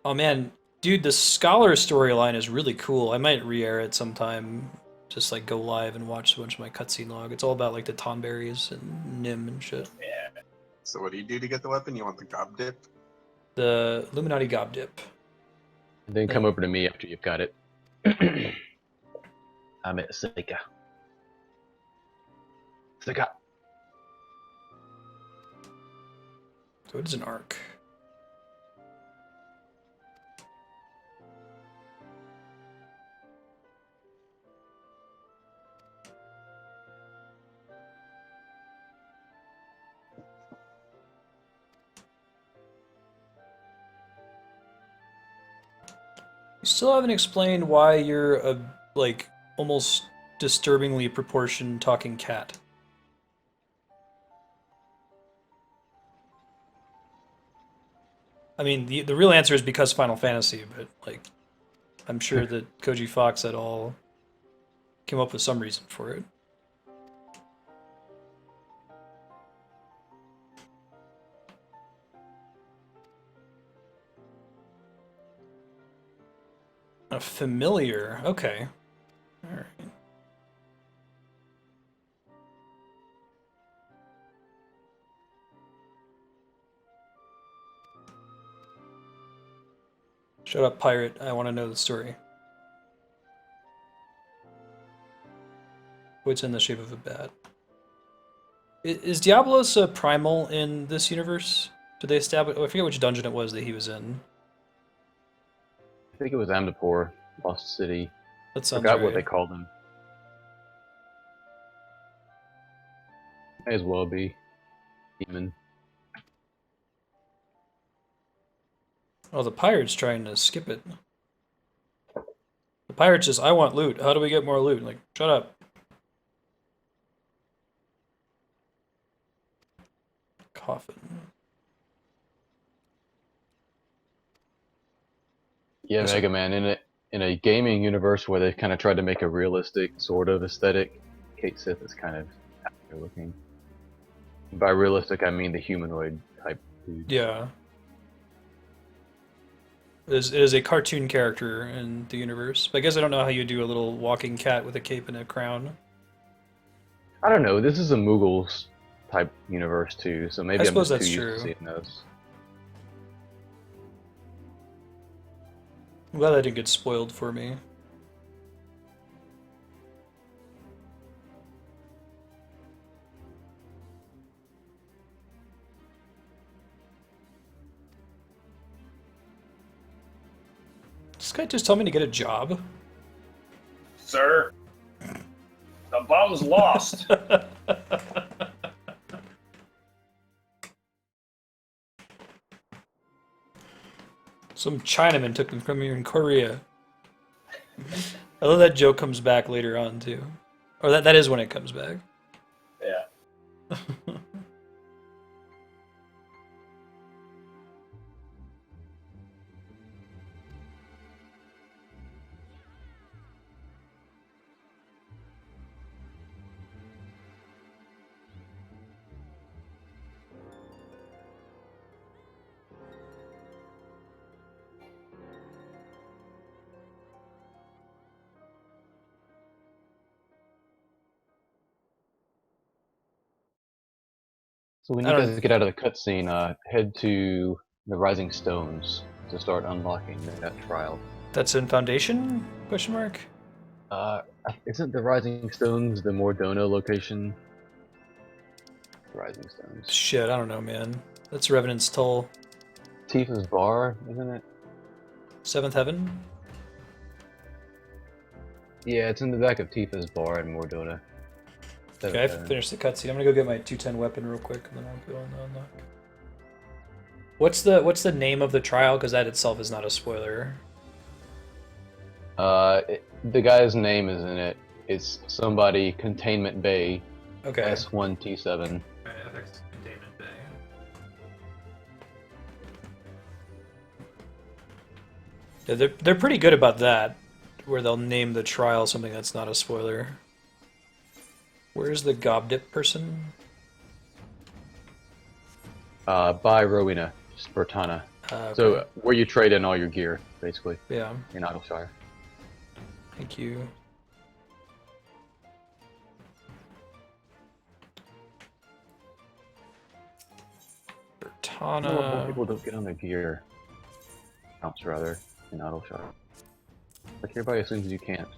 Oh man, dude, the Scholar storyline is really cool. I might re-air it sometime. Just like go live and watch a bunch of my cutscene log. It's all about like the Tonberries and Nim and shit. Yeah. So what do you do to get the weapon? You want the gob dip? The Illuminati Gob Dip. Then come over to me after you've got it. I'm at Sika. Sika. So it is an arc. You still haven't explained why you're a, like, almost disturbingly proportioned talking cat. I mean, the real answer is because Final Fantasy, but, like, I'm sure that Koji Fox et al. Came up with some reason for it. A familiar, okay. Alright. Shut up, pirate. I want to know the story. What's in the shape of a bat? Is Diablos a primal in this universe? Did they establish... Oh, I forget which dungeon it was that he was in. I think it was Amdapur, Lost City. That sounds Forgot right. what they called him. May as well be. Demon. Oh, the pirate's trying to skip it. The pirate says, I want loot. How do we get more loot? Like, shut up. Coffin. Yeah, Yes, Mega Man. In a gaming universe where they've kind of tried to make a realistic sort of aesthetic, Kate Sith is kind of out looking. By realistic, I mean the humanoid type dude. Yeah. It is a cartoon character in the universe. But I guess I don't know how you do a little walking cat with a cape and a crown. I don't know. This is a Mughals type universe too, so maybe I I'm suppose just that's too used to true. seeing those. I'm glad that didn't get spoiled for me. This guy just told me to get a job. Sir, the bomb's lost. Some Chinaman took them from here in Korea. I love that joke comes back later on too. Or that is when it comes back. Yeah. So when I you don't- guys get out of the cutscene, head to the Rising Stones to start unlocking that trial. That's in Foundation? Question mark. Isn't the Rising Stones the Mordona location? Rising Stones. Shit, I don't know, man. That's Revenant's Toll. Tifa's Bar, isn't it? Seventh Heaven? Yeah, it's in the back of Tifa's Bar in Mordona. Okay, I've finished the cutscene. I'm gonna go get my 210 weapon real quick, and then I'll go on the unlock. What's the name of the trial? Because that itself is not a spoiler. The guy's name is in it. It's somebody Containment Bay. Okay. S1T7. FX Containment Bay. Yeah, they're pretty good about that, where they'll name the trial something that's not a spoiler. Where's the Gobdip person? By Rowena, Spartana. Okay. So, where you trade in all your gear, basically, Yeah, in Idleshire. thank you. More Spartana. people don't get on their gear. Counts, rather, in Idleshire. Like, everybody assumes you can't.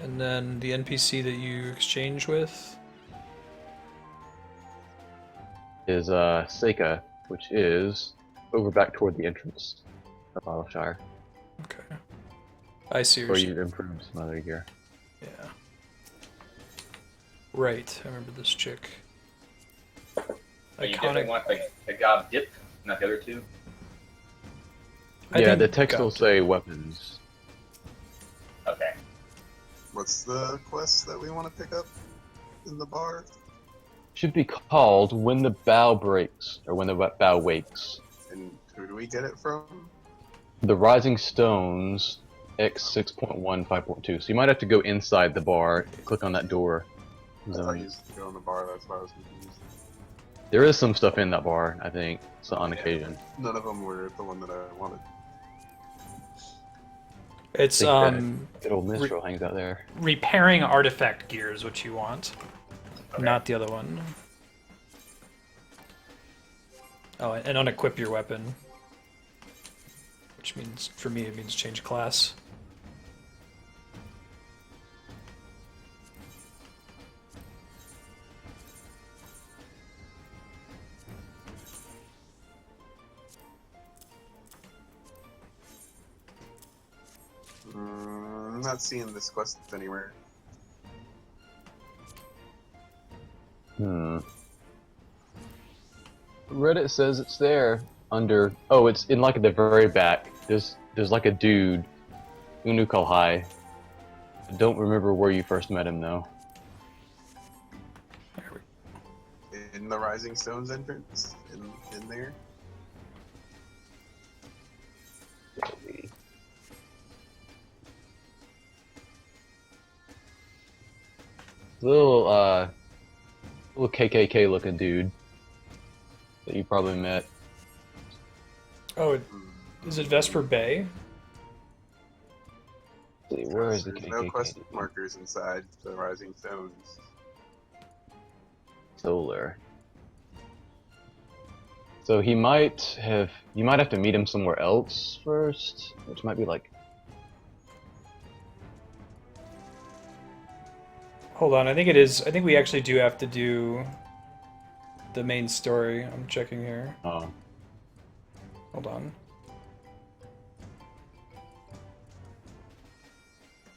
And then the NPC that you exchange with. Is, Seika, which is over back toward the entrance of Idleshire, Okay. I see what where you're you've improved some other gear. saying. Yeah. Right, I remember this chick. But you definitely want the gob dip, not the other two. I Yeah, think the text will Gobdip. say weapons. Okay. What's the quest that we want to pick up in the bar? Should be called When the Bow Breaks, or When the Bow Wakes. And who do we get it from? The Rising Stones, X6.1, 5.2. So you might have to go inside the bar, click on that door. I thought you used to go in the bar, that's why I was confused. There is some stuff in that bar, I think, so on occasion. None of them were the one that I wanted. It's I think that good old minstrel hangs out there. repairing artifact gear is what you want, Okay. not the other one. Oh, and unequip your weapon, which means for me it means change class. I'm not seeing this quest anywhere. Reddit says it's there under. Oh, it's in like at the very back. There's like a dude, Unukalhai. I don't remember where you first met him though. In the Rising Stones entrance? In there? Little KKK looking dude that you probably met. Oh, is it Vesper Bay? Let's see, where is the There's KKK? no quest markers inside the Rising Stones. Solar. So he might have. You might have to meet him somewhere else first, which might be like. Hold on, I think it is. I think we actually do have to do the main story. I'm checking here. Oh, Hold on.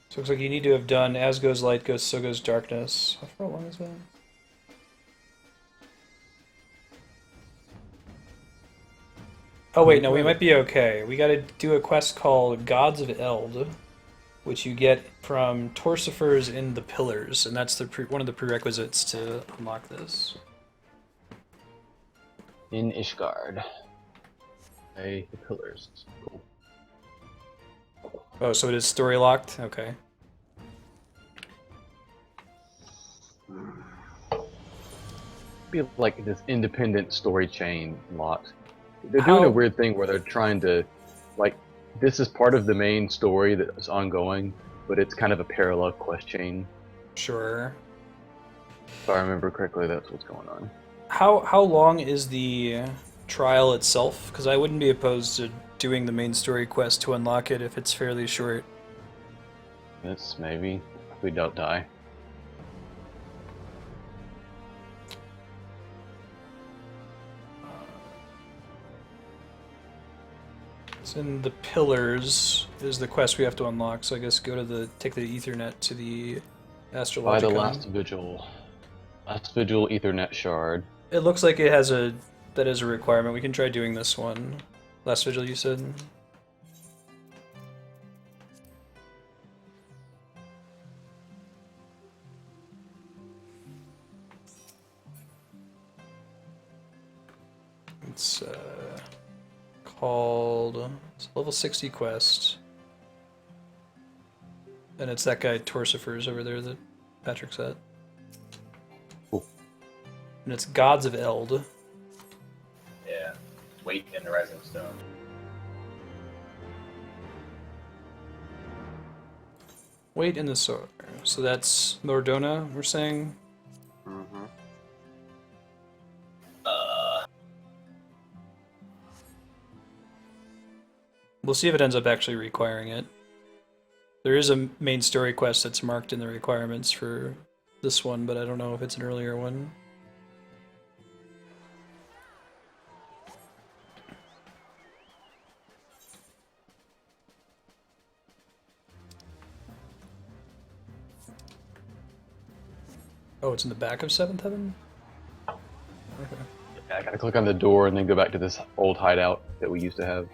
So it looks like you need to have done As Goes Light, Goes So Goes Darkness. How far along is that? Oh wait, no, we might be okay. We gotta do a quest called Gods of Eld, which you get from Torsifers in the Pillars, and that's the one of the prerequisites to unlock this. in Ishgard. Hey, the pillars. Cool. Oh, so it is story locked? Okay. Be like this independent story chain locked. They're doing How- a weird thing where they're trying to, like, this is part of the main story that's ongoing, but it's kind of a parallel quest chain. Sure. If I remember correctly, that's what's going on. How long is the trial itself? Because I wouldn't be opposed to doing the main story quest to unlock it if it's fairly short. minutes, maybe, if we don't die. It's in the pillars is the quest we have to unlock, so I guess take the Ethernet to the Astrologicon. By the last vigil. Last vigil Ethernet shard. It looks like that is a requirement. We can try doing this one. Last vigil, you said? It's it's a level 60 quest. And it's that guy Torsifer's over there that Patrick's at. Cool. And it's Gods of Eld. Yeah. Wait in the Rising Stone. Wait in the Solar. So that's Nordona, we're saying? Mm-hmm. We'll see if it ends up actually requiring it. There is a main story quest that's marked in the requirements for this one, but I don't know if it's an earlier one. Oh, it's in the back of 7th Heaven? Okay. Yeah, I gotta click on the door and then go back to this old hideout that we used to have.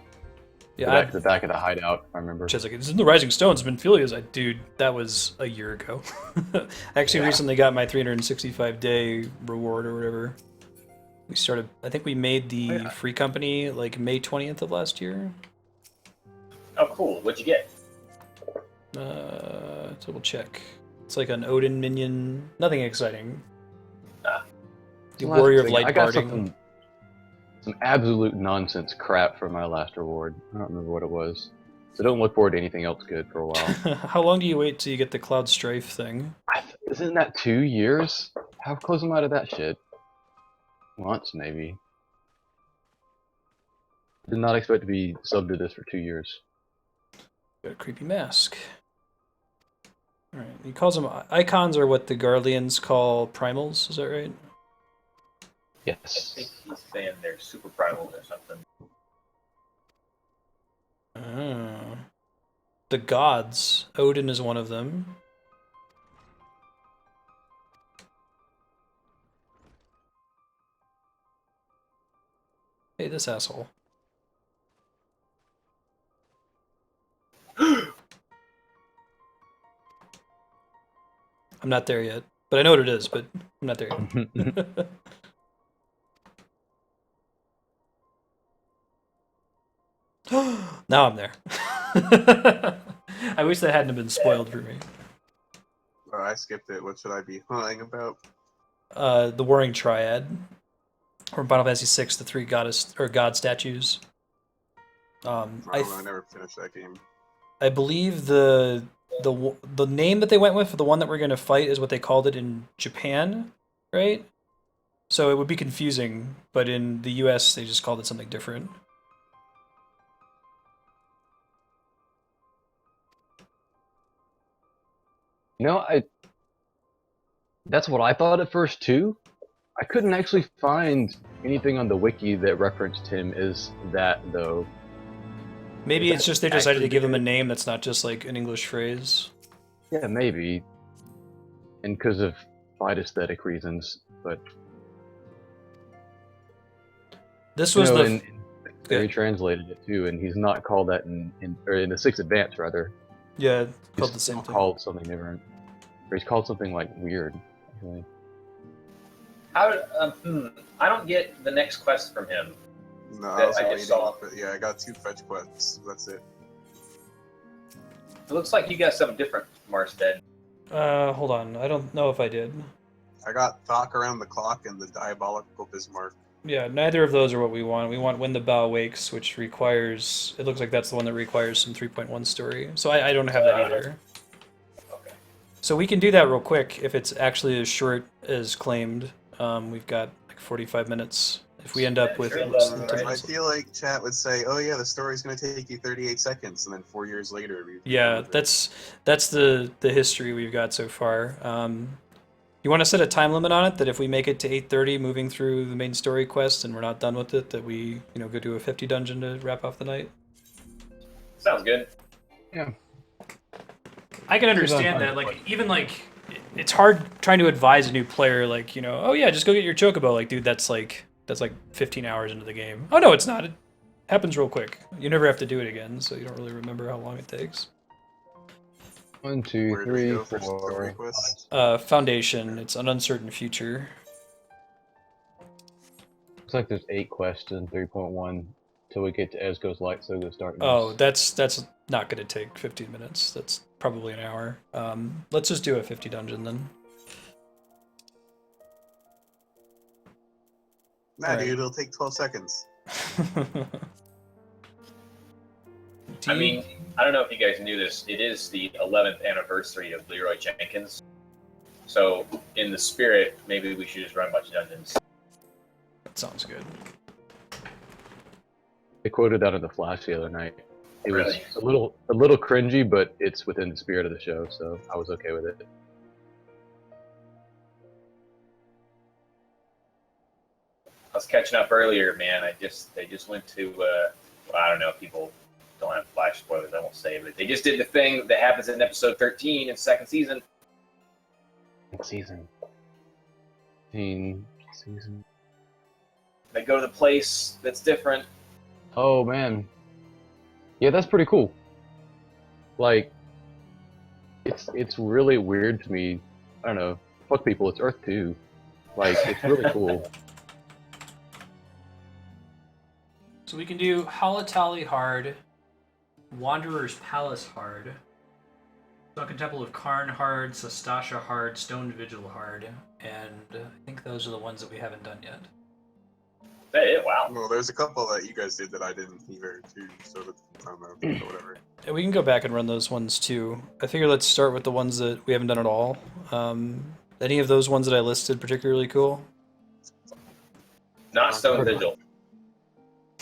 Yeah, Back to the back of the hideout, I remember. It's like, it's in the Rising Stones, Minfilia's like, dude, that was a year ago. I actually recently got my 365-day reward or whatever. We started, I think we made the free company like May 20th of last year. Oh, cool. What'd you get? Double check. It's like an Odin minion, nothing exciting. The Last Warrior of thing, Light I got Barding. some absolute nonsense crap for my last reward. I don't remember what it was. So don't look forward to anything else good for a while. How long do you wait till you get the Cloud Strife thing? Isn't that 2 years? How close am I to that shit? Once, maybe. Did not expect to be subbed to this for 2 years. Got a creepy mask. Alright, he calls them icons, are what the Guardians call primals, is that right? I Yes. think he's saying they're super primals or something. Oh. The gods. Odin is one of them. Hey, this asshole. I'm not there yet. But I know what it is, but I'm not there yet. Now I'm there. I wish that hadn't been spoiled for me. Oh, I skipped it. What should I be lying about? The Warring Triad, or Final Fantasy VI, the 3 goddess or god statues. I don't know, I never finished that game. I believe the name that they went with for the one that we're going to fight is what they called it in Japan, right? So it would be confusing, but in the US they just called it something different. You know, that's what I thought at first too. I couldn't actually find anything on the wiki that referenced him as that though. Maybe it's just they decided to actually give him a name that's not just like an English phrase. Yeah, maybe. And because of fight aesthetic reasons, but This was they translated it too, and he's not called that in the 6th Advance rather. yeah, called He's the same thing. called something different. Or he's called something like weird. Actually. How? I don't get the next quest from him. No, That I was I just waiting, saw. but yeah, I got 2 fetch quests. That's it. It looks like you got something different, Marstead. Hold on. I don't know if I did. I got Thok Around the Clock and the Diabolical Bismarck. Yeah, neither of those are what we want. We want When the Bow Wakes, which requires... It looks like that's the one that requires some 3.1 story. So I don't have that either. Okay. So we can do that real quick if it's actually as short as claimed. We've got like 45 minutes if we end up with Sure, less than right. 10 I minutes. feel like chat would say, "Oh yeah, the story's going to take you 38 seconds," and then 4 years later, we'd be done Yeah, with it. that's the history we've got so far. You want to set a time limit on it that if we make it to 8:30, moving through the main story quest, and we're not done with it, that we go do a 50 dungeon to wrap off the night. Sounds good. Yeah. I can understand that. Like even like it's hard trying to advise a new player. Like oh yeah, just go get your chocobo. Like dude, that's like 15 hours into the game. Oh no, it's not. It happens real quick. You never have to do it again, so you don't really remember how long it takes. 1, 2, Where do we 3, go for story 4. quests? Foundation. It's an uncertain future. Looks like there's 8 quests in 3.1 till we get to Ezgo's Light, Sogo's Darkness. Oh, that's not going to take 15 minutes. That's probably an hour. Let's just do a 50 dungeon then. Nah, Alright. dude, it'll take 12 seconds. I mean, I don't know if you guys knew this. It is the 11th anniversary of Leroy Jenkins. So, in the spirit, maybe we should just run a bunch of dungeons. That sounds good. They quoted that in the Flash the other night. It Really? was a little cringy, but it's within the spirit of the show, so I was okay with it. I was catching up earlier, man. They just went to well, I don't know if people don't have flash spoilers, I won't say, but they just did the thing that happens in episode 13 in second season. Season. Season. They go to the place that's different. Oh man. Yeah, that's pretty cool. Like, it's really weird to me. I don't know. Fuck people, it's Earth 2. Like, it's really cool. So we can do Halatali hard, Wanderer's Palace hard, Sunken Temple of Karn hard, Sastasha hard, Stone Vigil hard, and I think those are the ones that we haven't done yet. Wow. Well, there's a couple that you guys did that I didn't either, too, so that, I don't know, but whatever. Yeah, we can go back and run those ones too. I figure let's start with the ones that we haven't done at all. Any of those ones that I listed particularly cool? Not Stone Vigil.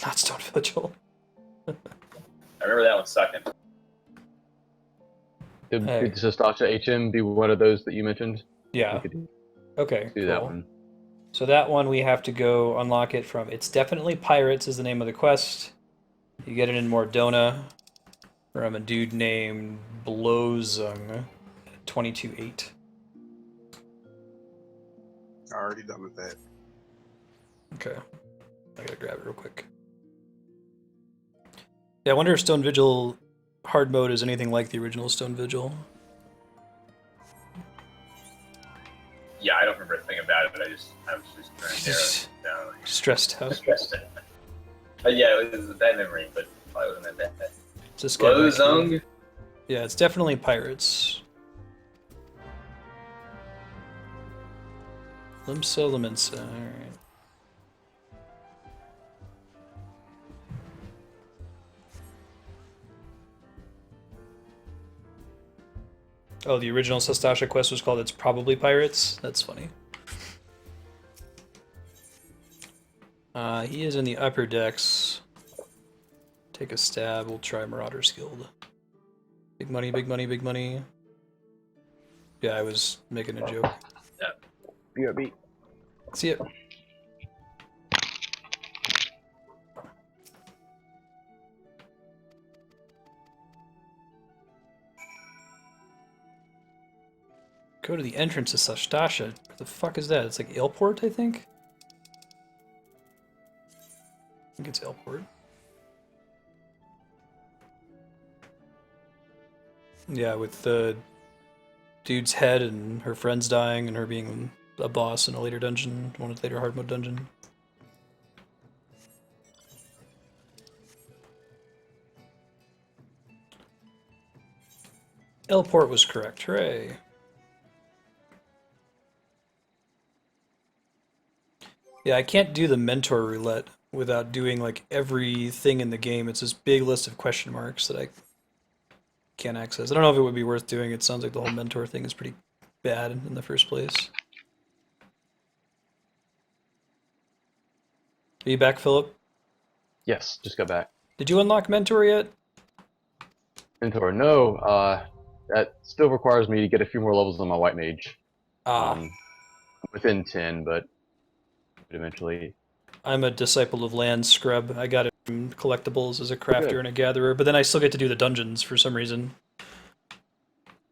Not Stone Vigil. I remember that one sucking. Did Hey. Sastasha HM be one of those that you mentioned? Yeah. We could Okay. do cool. that one. So that one we have to go unlock it from. It's definitely Pirates is the name of the quest. You get it in Mordona from a dude named Blozung, 22-8. Already done with that. Okay. I gotta grab it real quick. Yeah, I wonder if Stone Vigil hard mode is anything like the original Stone Vigil. Yeah, I don't remember a thing about it. I was just trying to narrow it down. Stressed out. Yeah, it was a bad memory, but probably wasn't that bad. It's this guy back here. Blozung. Yeah, it's definitely Pirates. Limsa Limensa, alright. Oh, the original Sastasha quest was called It's Probably Pirates? That's funny. He is in the upper decks. Take a stab, we'll try Marauder's Guild. Big money, big money, big money. Yeah, I was making a joke. BRB. See it. Go to the entrance to Sastasha. Where the fuck is that? It's like Ailport, I think? I think it's Ailport. Yeah, with the dude's head and her friends dying and her being a boss in a later dungeon, one of the later hard mode dungeon. Ailport was correct, hooray. Yeah, I can't do the mentor roulette without doing like everything in the game. It's this big list of question marks that I can't access. I don't know if it would be worth doing. It sounds like the whole mentor thing is pretty bad in the first place. Are you back, Philip? Yes, just got back. Did you unlock Mentor yet? Mentor, no. That still requires me to get a few more levels on my white mage. Ah, Within 10, but eventually. I'm a disciple of Land Scrub. I got it from collectibles as a crafter Good. and a gatherer, but then I still get to do the dungeons for some reason.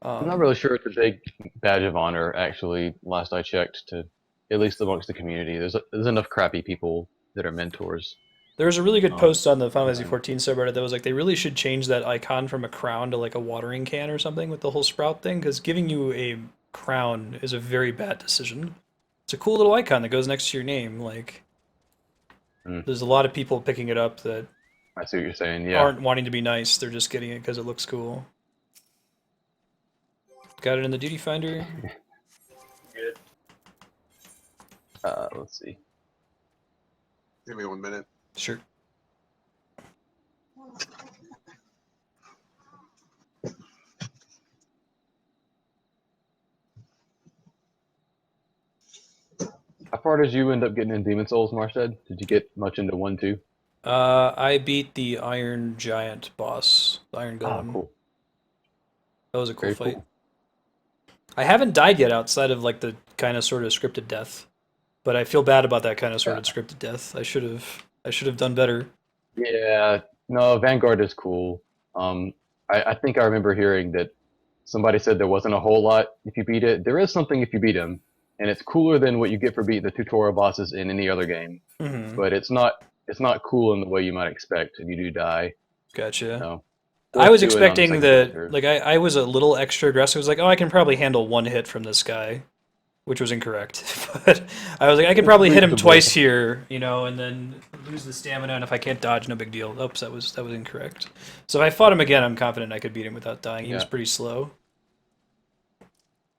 I'm not really sure it's a big badge of honor, actually, last I checked, to at least amongst the community. There's enough crappy people that are mentors. There was a really good post on the Final Fantasy Online. 14 subreddit that was like, they really should change that icon from a crown to like a watering can or something with the whole sprout thing, because giving you a crown is a very bad decision. It's a cool little icon that goes next to your name. Like, there's a lot of people picking it up that I see what you're saying, yeah. aren't wanting to be nice. They're just getting it because it looks cool. Got it in the duty finder. Good. Let's see. Give me 1 minute. Sure. How far did you end up getting in Demon Souls, Marstead? Did you get much into 1, 2? I beat the Iron Giant boss, the Iron Golem. Cool. That was a cool Very fight. cool. I haven't died yet outside of like the kind of sort of scripted death, but I feel bad about that kind of sort of scripted death. I should have done better. Yeah, no, Vanguard is cool. I think I remember hearing that somebody said there wasn't a whole lot if you beat it. There is something if you beat him, and it's cooler than what you get for beating the tutorial bosses in any other game. Mm-hmm. But it's not cool in the way you might expect if you do die. Gotcha. So, I was do it on expecting second that, playthrough. like, I was a little extra aggressive. I was like, oh, I can probably handle one hit from this guy, which was incorrect. But I was like, I could probably hit him Reasonable. twice here, you know, and then lose the stamina, and if I can't dodge, no big deal. Oops, that was incorrect. So if I fought him again, I'm confident I could beat him without dying. He was Yeah. pretty slow.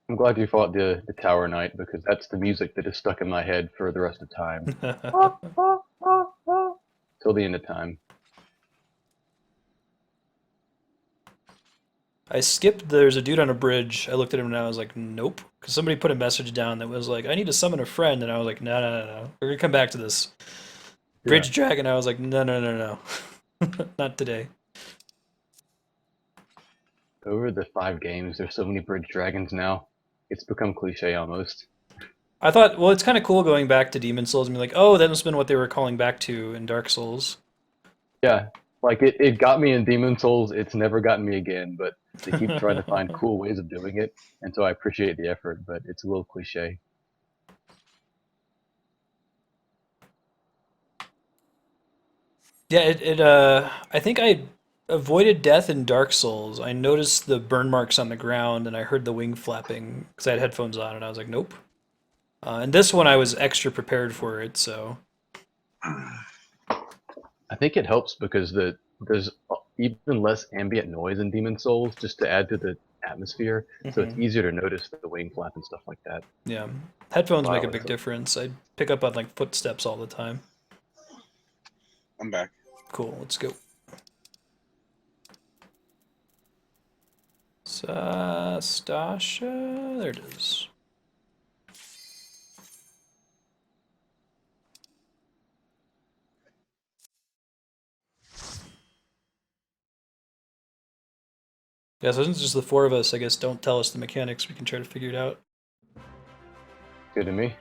I'm glad you fought the Tower Knight because that's the music that is stuck in my head for the rest of time. Till the end of time. I skipped, there's a dude on a bridge. I looked at him and I was like, nope. Because somebody put a message down that was like, I need to summon a friend. And I was like, no. We're going to come back to this. Bridge Dragon, I was like, no. Not today. Over the 5 games, there's so many Bridge Dragons now. It's become cliche almost. I thought, well, it's kind of cool going back to Demon Souls and be like, oh, that must have been what they were calling back to in Dark Souls. Yeah, like it got me in Demon Souls. It's never gotten me again, but they keep trying to find cool ways of doing it, and so I appreciate the effort, but it's a little cliche. Yeah, I think I avoided death in Dark Souls. I noticed the burn marks on the ground and I heard the wing flapping because I had headphones on and I was like, nope. And this one I was extra prepared for it, so. I think it helps because there's even less ambient noise in Demon Souls just to add to the atmosphere, so it's easier to notice the wing flap and stuff like that. Yeah, headphones make a Wow, big so- difference. I pick up on like footsteps all the time. I'm back. Cool, let's go. Stasha, there it is. Yeah, so since it's just the 4 of us, I guess don't tell us the mechanics. We can try to figure it out. Good to me.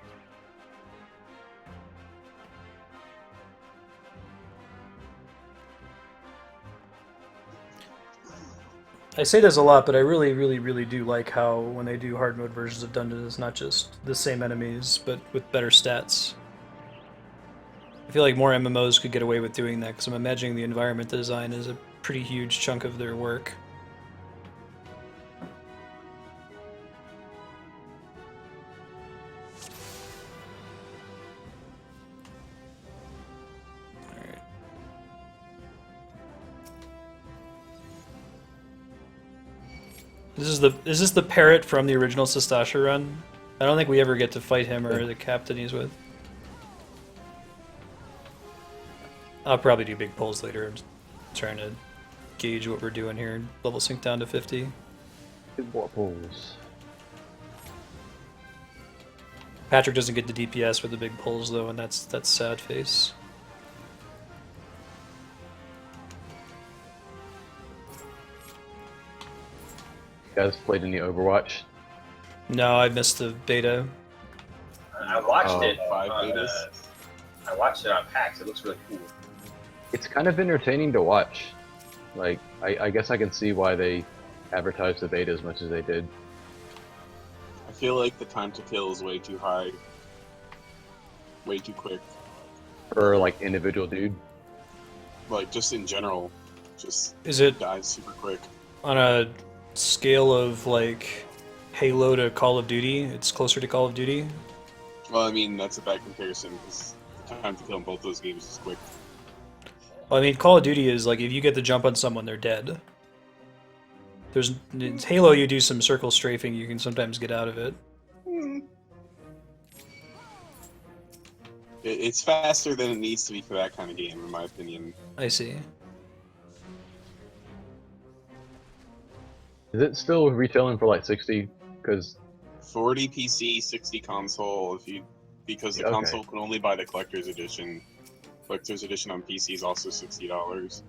I say this a lot, but I really do like how when they do hard mode versions of dungeons, it's not just the same enemies, but with better stats. I feel like more MMOs could get away with doing that, because I'm imagining the environment design is a pretty huge chunk of their work. Alright. Is this the parrot from the original Sastasha run? I don't think we ever get to fight him or the captain he's with. I'll probably do big pulls later. I'm just trying to gauge what we're doing here. Level sync down to 50. Good war pulls. Patrick doesn't get the DPS with the big pulls though, and that's sad face. guys played any Overwatch? No, I missed the beta. I watched Oh, it 5 on. betas. I watched it on PAX. It looks really cool. It's kind of entertaining to watch. Like, I guess I can see why they advertised the beta as much as they did. I feel like the time to kill is way too high. Way too quick. For, like, individual dude. Like, just in general. Just Is it dies super quick. on a scale of like Halo to Call of Duty? It's closer to Call of Duty. Well, I mean, that's a bad comparison, because the time to kill in both those games is quick. Well, I mean, Call of Duty is like if you get the jump on someone, they're dead. In Halo, you do some circle strafing, you can sometimes get out of it. It's faster than it needs to be for that kind of game, in my opinion. I see. Is it still retailing for like 60? Because 40 PC, 60 console, because the Okay. console can only buy the collector's edition. Collector's edition on PC is also $60.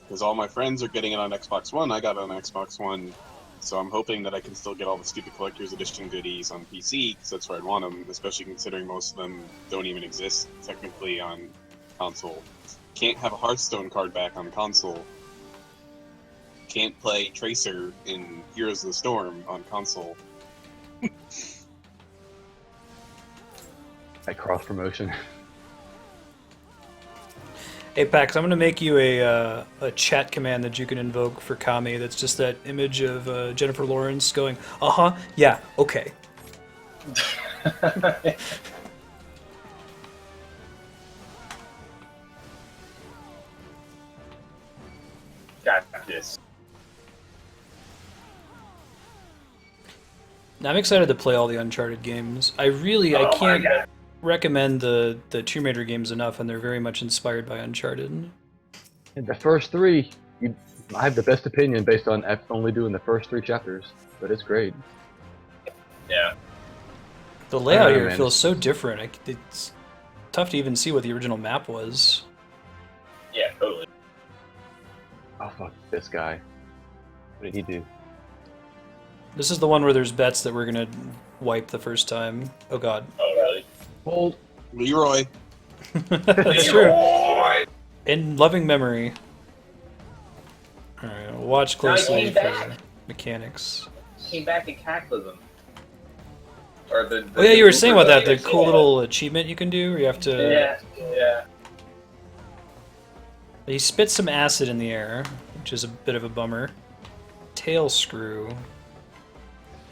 Because all my friends are getting it on Xbox One, I got it on Xbox One, so I'm hoping that I can still get all the stupid collector's edition goodies on PC, because that's where I'd want them, especially considering most of them don't even exist technically on console. Can't have a Hearthstone card back on console. Can't play Tracer in Heroes of the Storm on console. like cross promotion. Hey Pax, I'm gonna make you a chat command that you can invoke for Kami. That's just that image of Jennifer Lawrence going, yeah, okay. Got this. Now, I'm excited to play all the Uncharted games. I Oh, can't my God. recommend the Tomb Raider games enough, and they're very much inspired by Uncharted. And the first 3, I have the best opinion based on only doing the first 3 chapters, but it's great. Yeah. The layout know, here man. feels so different. It's tough to even see what the original map was. Yeah, totally. Oh fuck, this guy. What did he do? This is the one where there's bets that we're gonna wipe the first time. Oh god. Oh, really? Hold. Leroy. That's true. Leroy! In loving memory. Alright, watch Now he closely came for back. mechanics. Came back in Cataclysm. Or the Oh yeah, you were saying about that, the Uber- cool little achievement you can do where you have to... Yeah. He spits some acid in the air, which is a bit of a bummer. Tail screw.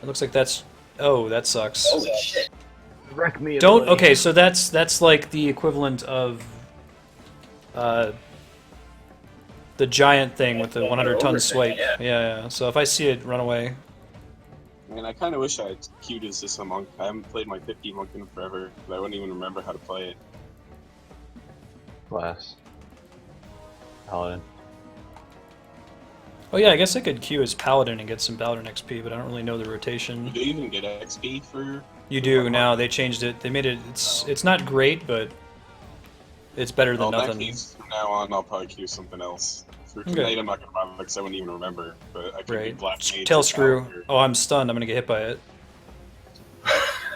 It looks like that's... Oh, that sucks. Holy shit. Wreck me. Don't... ability. Okay, so that's like the equivalent of... the giant thing with the Yeah, 100-ton over swipe. thing, yeah. Yeah. So if I see it, run away. Man, I kind of wish I had queued as just a monk. I haven't played my 50 monk in forever, but I wouldn't even remember how to play it. Class. Paladin. Oh yeah, I guess I could queue as Paladin and get some Paladin XP, but I don't really know the rotation. Do you even get XP for... You do now. They changed it. They made it. It's not great, but it's better than In that nothing. case, from now on, I'll probably queue something else. For Okay. tonight, I'm not gonna bother because I wouldn't even remember. But I could do Right. Black Mage Tail or screw. Paladin, Oh, I'm stunned. I'm gonna get hit by it.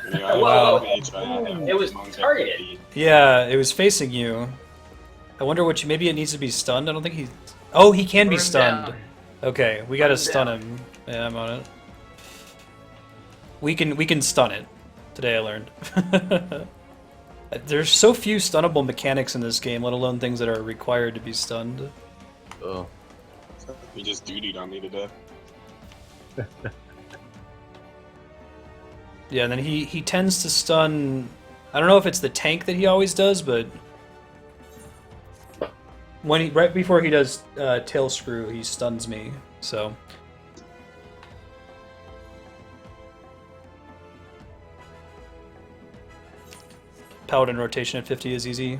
you know, I have Wow. Black Mage, I have It was monk at targeted. 50. Yeah, it was facing you. I wonder what you. Maybe it needs to be stunned. I don't think he. Oh, he can be Burn stunned. down. Okay, we gotta Burn stun down. him. Yeah, I'm on it. We can stun it. Today I learned. There's so few stunnable mechanics in this game, let alone things that are required to be stunned. Oh. He just dutied on me to death. Yeah, and then he tends to stun. I don't know if it's the tank that he always does, but when right before he does tail screw, he stuns me. So Paladin rotation at 50 is easy.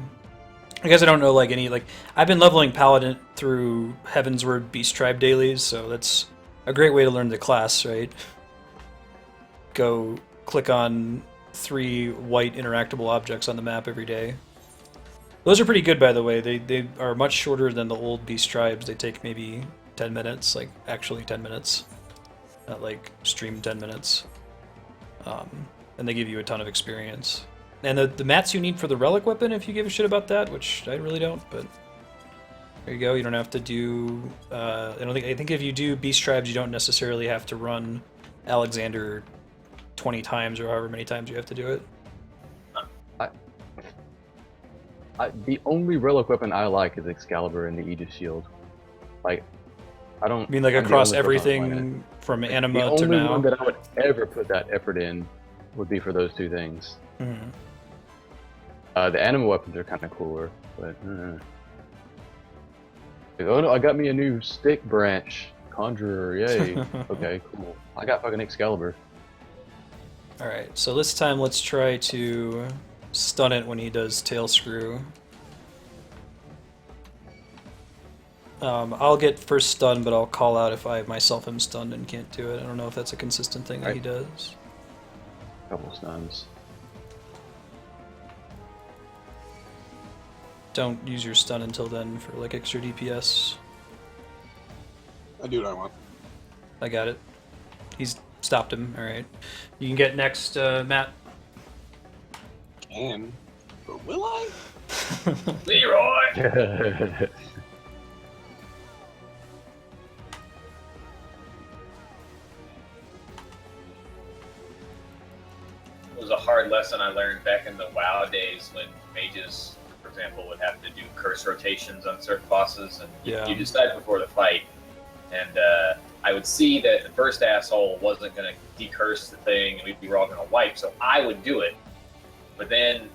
I guess I don't know like any like I've been leveling Paladin through Heavensward Beast Tribe dailies, so that's a great way to learn the class, right? Go click on 3 white interactable objects on the map every day. Those are pretty good, by the way. They are much shorter than the old Beast Tribes. They take maybe 10 minutes, like actually 10 minutes. at like stream 10 minutes. And they give you a ton of experience. And the mats you need for the relic weapon, if you give a shit about that, which I really don't, but there you go. You don't have to do. I think if you do Beast Tribes, you don't necessarily have to run Alexander 20 times or however many times you have to do it. The only relic weapon I like is Excalibur and the Aegis Shield. Like, I don't. I mean, like I'm the across only person on the everything from planet. Anima The to only now. one that I would ever put that effort in would be for those two things. Mhm. The Anima weapons are kind of cooler, but. Like, oh no, I got me a new stick branch. Conjurer, yay. Okay, cool. I got fucking Excalibur. Alright, so this time let's try to stun it when he does tail screw. I'll get first stun, but I'll call out if I myself am stunned and can't do it. I don't know if that's a consistent thing that he does. Couple stuns. Don't use your stun until then for like extra DPS. I do what I want. I got it. He's stopped him. Alright. You can get next, Matt. Can. But will I? Leroy! It was a hard lesson I learned back in the WoW days when mages, for example, would have to do curse rotations on certain bosses, and Yeah. you decide before the fight. And I would see that the first asshole wasn't going to decurse the thing, and we were all going to wipe, so I would do it. But then,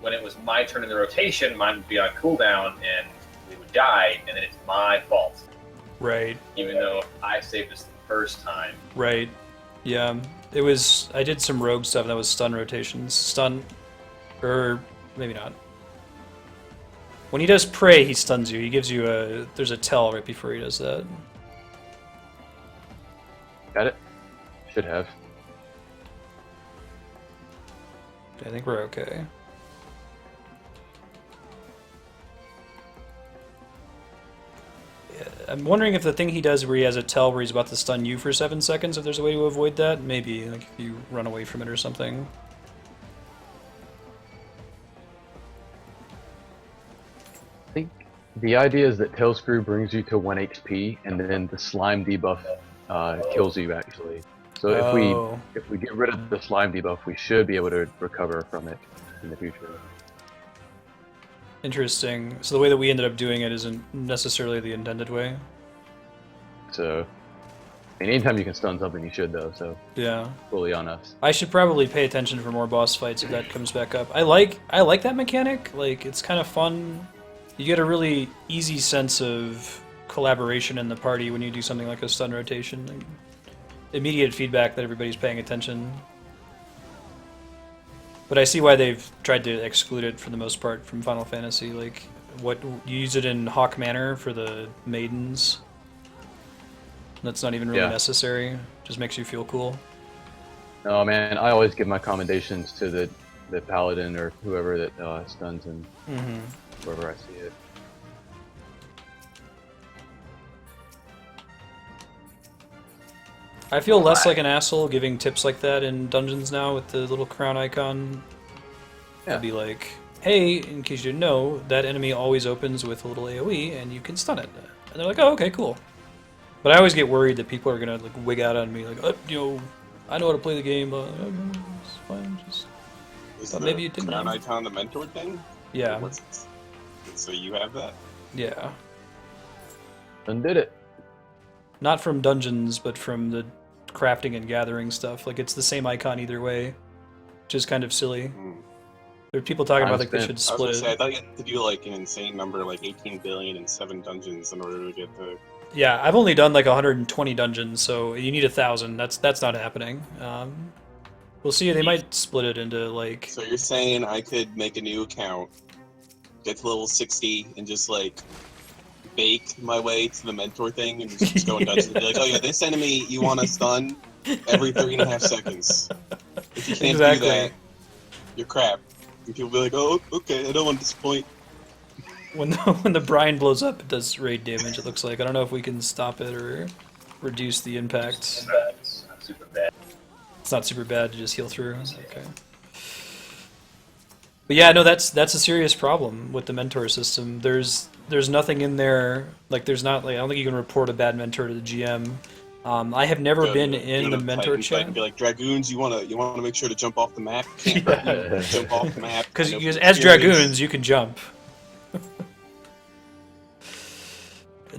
when it was my turn in the rotation, mine would be on cooldown, and we would die, and then it's my fault. Right. Even though I saved us the first time. Right. Yeah. It was. I did some rogue stuff that was stun rotations. Stun. Or maybe not. When he does pray, he stuns you. He gives you a. There's a tell right before he does that. Got it? Should have. I think we're okay. Yeah, I'm wondering if the thing he does where he has a tell where he's about to stun you for 7 seconds, if there's a way to avoid that. Maybe, like if you run away from it or something. I think the idea is that Tail Screw brings you to 1 HP, and then the slime debuff kills you actually. So Oh. if we get rid of the slime debuff, we should be able to recover from it in the future. Interesting. So the way that we ended up doing it isn't necessarily the intended way. So, I mean, anytime you can stun something, you should though. So, Yeah. fully on us. I should probably pay attention for more boss fights if that comes back up. I like that mechanic. Like, it's kind of fun. You get a really easy sense of collaboration in the party when you do something like a stun rotation. Like, immediate feedback that everybody's paying attention. But I see why they've tried to exclude it for the most part from Final Fantasy. Like, what you use it in Hawk Manor for the maidens. That's not even really Yeah. necessary. Just makes you feel cool. Oh man, I always give my commendations to the paladin or whoever that stuns and Mm-hmm. wherever I see it. I feel less like an asshole giving tips like that in dungeons now with the little crown icon. Yeah. I'd be like, hey, in case you didn't know, that enemy always opens with a little AoE and you can stun it. And they're like, oh, okay, cool. But I always get worried that people are gonna like wig out on me, like, I know how to play the game, but it's fine, just... Is But the maybe you didn't crown know. icon the mentor thing? Yeah, So you have that? yeah. And did it. Not from dungeons, but from the crafting and gathering stuff. Like, it's the same icon either way, which is kind of silly. Hmm. There are people talking about like they Time should spent. I was split gonna say, I it. thought you had to do like an insane number, like 18 billion and 7 dungeons in order to get the... Yeah, I've only done like 120 dungeons, so you need 1,000. That's not happening. We'll see. They might split it into like... So you're saying I could make a new account, get to level 60, and just like bake my way to the mentor thing and just go in dungeons and be like, oh yeah, this enemy you want to stun every 3.5 seconds. If you can't Exactly. do that, you're crap. And people be like, oh, okay, I don't want to disappoint. When the brine blows up, it does raid damage, it looks like. I don't know if we can stop it or reduce the impact. super bad. It's not super bad to just heal through. Okay. But yeah, no, that's a serious problem with the mentor system. There's nothing in there, like there's not, like I don't think you can report a bad mentor to the GM. I have never been in the mentor chat. And be like, Dragoons, you wanna make sure to jump off the map. Can't Yeah. jump off the map. Because I know from as experience. Dragoons, you can jump.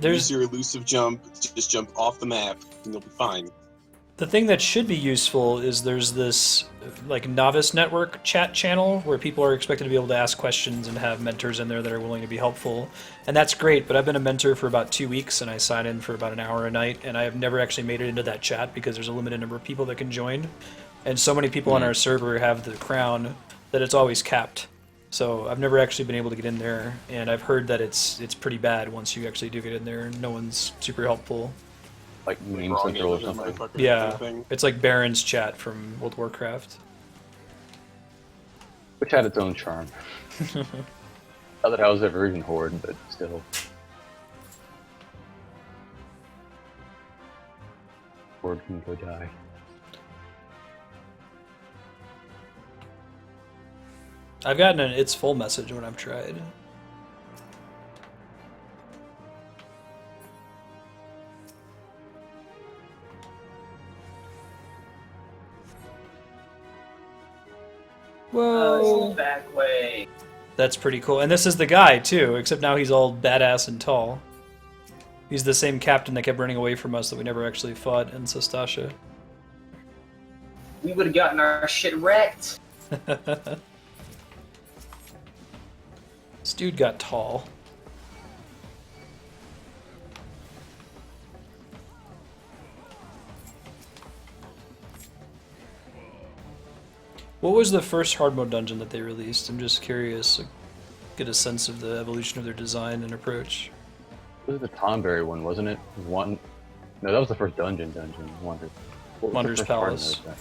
Use your elusive jump. Just jump off the map, and you'll be fine. The thing that should be useful is there's this like novice network chat channel where people are expected to be able to ask questions and have mentors in there that are willing to be helpful. And that's great, but I've been a mentor for about 2 weeks and I sign in for about an hour a night and I have never actually made it into that chat because there's a limited number of people that can join. And so many people on our server have the crown that it's always capped. So I've never actually been able to get in there, and I've heard that it's pretty bad once you actually do get in there. No one's super helpful. Like Meme Wrong Central or end of the something. motherfucker Yeah, thing. it's like Baron's chat from World of Warcraft. Which had its own charm. Not that I was ever even Horde, but still. Horde can go die. I've gotten an "it's full" message when I've tried. Whoa, Back way. that's pretty cool. And this is the guy too, except now he's all badass and tall. He's the same captain that kept running away from us that we never actually fought in Sastasha. We would have gotten our shit wrecked. This dude got tall. What was the first hard mode dungeon that they released? I'm just curious, like, get a sense of the evolution of their design and approach. It was the Tonberry one, wasn't it? One. No, that was the first dungeon. Wonder. What was the Wonders first hard Palace. mode then?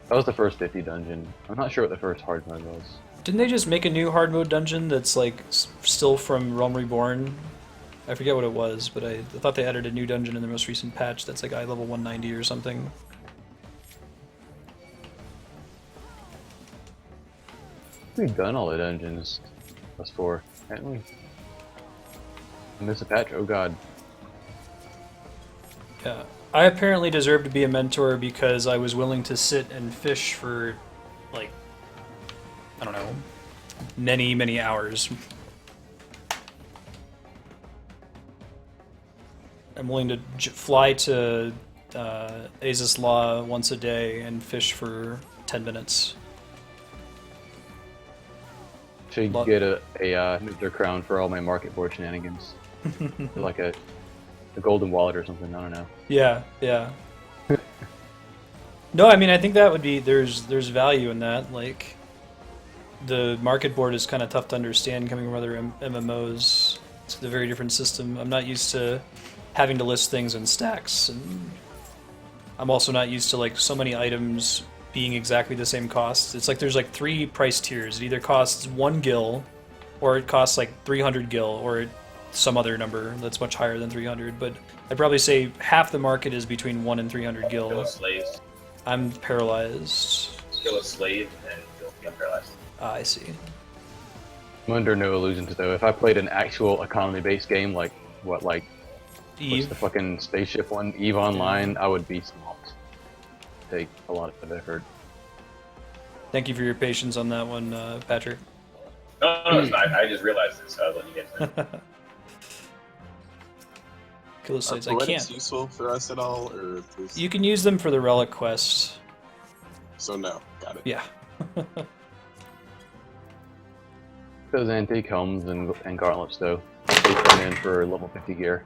That was the first 50 dungeon. I'm not sure what the first hard mode was. Didn't they just make a new hard mode dungeon that's like still from Realm Reborn? I forget what it was, but I thought they added a new dungeon in the most recent patch that's like eye level 190 or something. We've done all the dungeons. Plus 4, haven't we? I missed a patch. Oh god. Yeah. I apparently deserve to be a mentor because I was willing to sit and fish for, like, I don't know, many, many hours. I'm willing to fly to Azus Law once a day and fish for 10 minutes. Should Love- get a nuclear crown for all my market board shenanigans. Like a golden wallet or something. I don't know. Yeah, yeah. No, I mean, I think that would be, there's value in that. Like, the market board is kind of tough to understand coming from other MMOs. It's a very different system. I'm not used to having to list things in stacks, and I'm also not used to like so many items being exactly the same cost. It's like there's like 3 price tiers. It either costs 1 gil, or it costs like 300 gil, or some other number that's much higher than 300. But I'd probably say half the market is between 1 and 300 Kill a gil. slave. I'm paralyzed. Kill a slave and you'll get paralyzed. Ah, I see. I'm under no illusions though. If I played an actual economy-based game like what's Eve. the fucking spaceship one, EVE Online, I would be swamped. Take a lot of effort. Thank you for your patience on that one, Patrick. No, it's not. I just realized this, so I was letting you guys know. Kill the Are slaves. I poetics can't. useful for us at all, or is... You can use them for the relic quest. So no, got it. Yeah. Those antique helms and gauntlets though, they turn in for level 50 gear.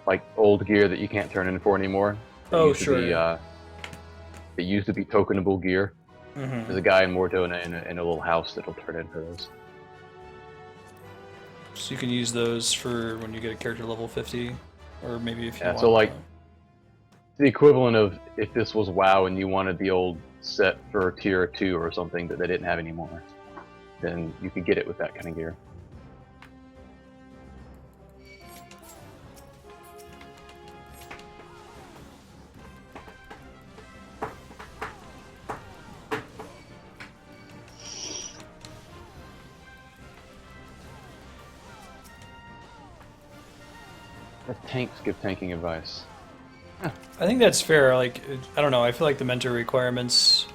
Like old gear that you can't turn in for anymore. It Oh, used to sure. It used to be tokenable gear. Mm-hmm. There's a guy in Mordona in a little house that'll turn in for those. So you can use those for when you get a character level 50, or maybe if you Yeah, want. so, like, the equivalent of if this was WoW and you wanted the old set for tier 2 or something that they didn't have anymore, then you could get it with that kind of gear. The tanks give tanking advice. I think that's fair. Like, I don't know. I feel like the mentor requirements.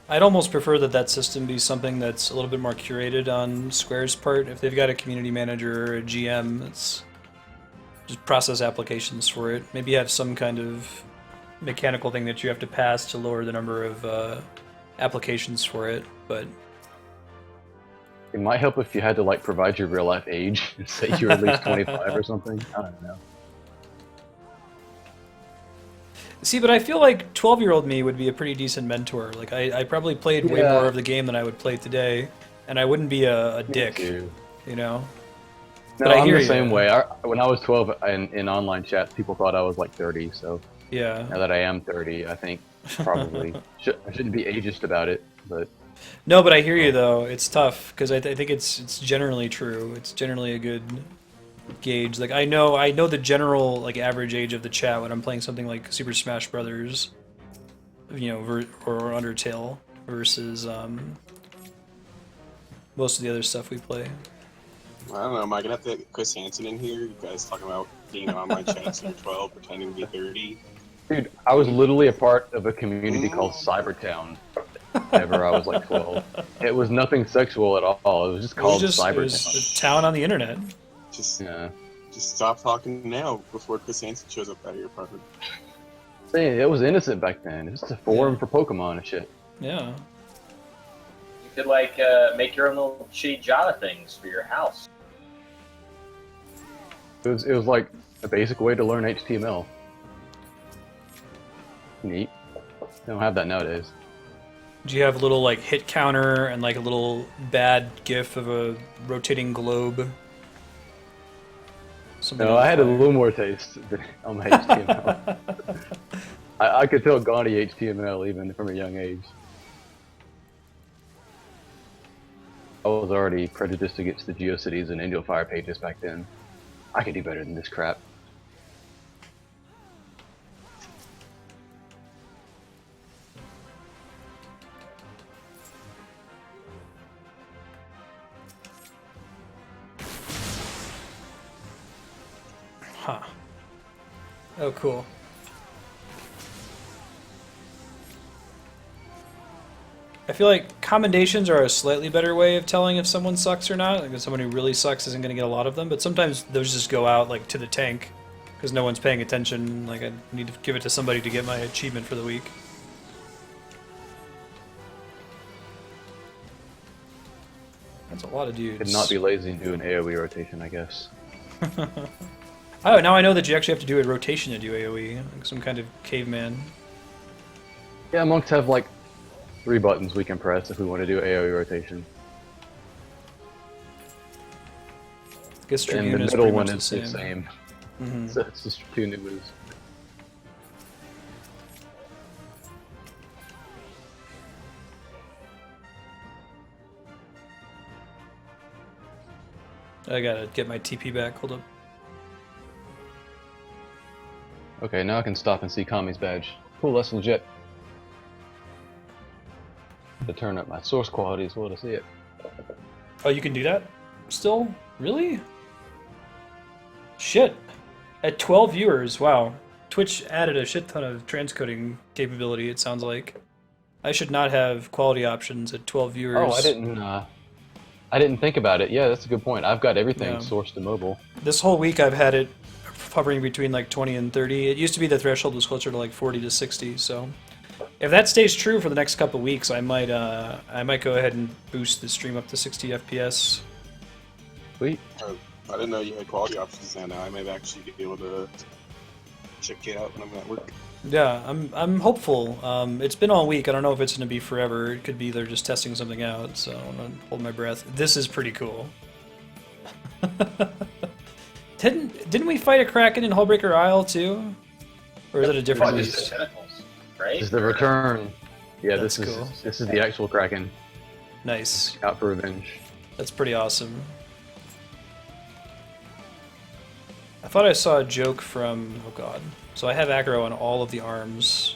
I'd almost prefer that system be something that's a little bit more curated on Square's part. If they've got a community manager or a GM that's just process applications for it. Maybe have some kind of mechanical thing that you have to pass to lower the number of applications for it. But It might help if you had to like provide your real life age and say you're at least 25 or something. I don't know. see, but I feel like 12-year-old me would be a pretty decent mentor. Like I probably played way Yeah. more of the game than I would play today, and I wouldn't be a dick, too. you know. No, But I I'm hear the you. same way. When I was 12 in online chats, people thought I was like 30. So Yeah. now that I am 30, I think probably I shouldn't be ageist about it. But No, but I hear you though. It's tough because I think it's generally true. It's generally a good gauge. Like I know the general like average age of the chat when I'm playing something like Super Smash Brothers, you know, or Undertale versus most of the other stuff we play. I don't know. Am I gonna have to get Chris Hansen in here? You guys talking about being in online chats when you're 12, pretending to be 30? dude, I was literally a part of a community called Cybertown. Whenever I was like 12, it was nothing sexual at all. It was just called It was Cybertown. a town on the internet. Just Yeah, stop talking now before Chris Hansen shows up at your apartment. saying it was innocent back then. It was just a forum for Pokemon and shit. Yeah. You could like make your own little shitty Java things for your house. It was like a basic way to learn HTML. Neat. They don't have that nowadays. Do you have a little like hit counter and like a little bad GIF of a rotating globe? Something No, on I had a fire. little more taste on my HTML. I could tell gaudy HTML even from a young age. I was already prejudiced against the GeoCities and AngelFire pages back then. I could do better than this crap. Huh. Oh, cool. I feel like commendations are a slightly better way of telling if someone sucks or not. Like if someone who really sucks isn't going to get a lot of them, but sometimes those just go out like to the tank because no one's paying attention. Like I need to give it to somebody to get my achievement for the week. That's a lot of dudes. Could not be lazy and do an AoE rotation, I guess. Oh, now I know that you actually have to do a rotation to do AoE, like some kind of caveman. Yeah, monks have like 3 buttons we can press if we want to do AoE rotation. I guess And Dragoon the is middle pretty one much is the the same. same. So it's just 2 new moves. I gotta get my TP back. Hold up. Okay, now I can stop and see Kami's badge. Cool, that's legit. To turn up my source quality as well to see it. Oh, you can do that? Still? Really? Shit. At 12 viewers, wow. Twitch added a shit ton of transcoding capability, it sounds like. I should not have quality options at 12 viewers. Oh, I didn't think about it. Yeah, that's a good point. I've got everything Yeah. sourced to mobile. This whole week I've had it hovering between like 20 and 30. It used to be the threshold was closer to like 40 to 60, so if that stays true for the next couple weeks, I might go ahead and boost the stream up to 60 FPS. Sweet. I didn't know you had quality options now. I may actually be able to check it out when I'm at work. Yeah, I'm hopeful. It's been all week. I don't know if it's going to be forever. It could be they're just testing something out, so I'm going to hold my breath. This is pretty cool. Didn't we fight a Kraken in Hullbreaker Isle too? Or is it a different Probably beast? just the tentacles, right? This is the return. Yeah, That's this is cool. this is the actual Kraken. Nice. Out for revenge. That's pretty awesome. I thought I saw a joke from... Oh god. So I have aggro on all of the arms.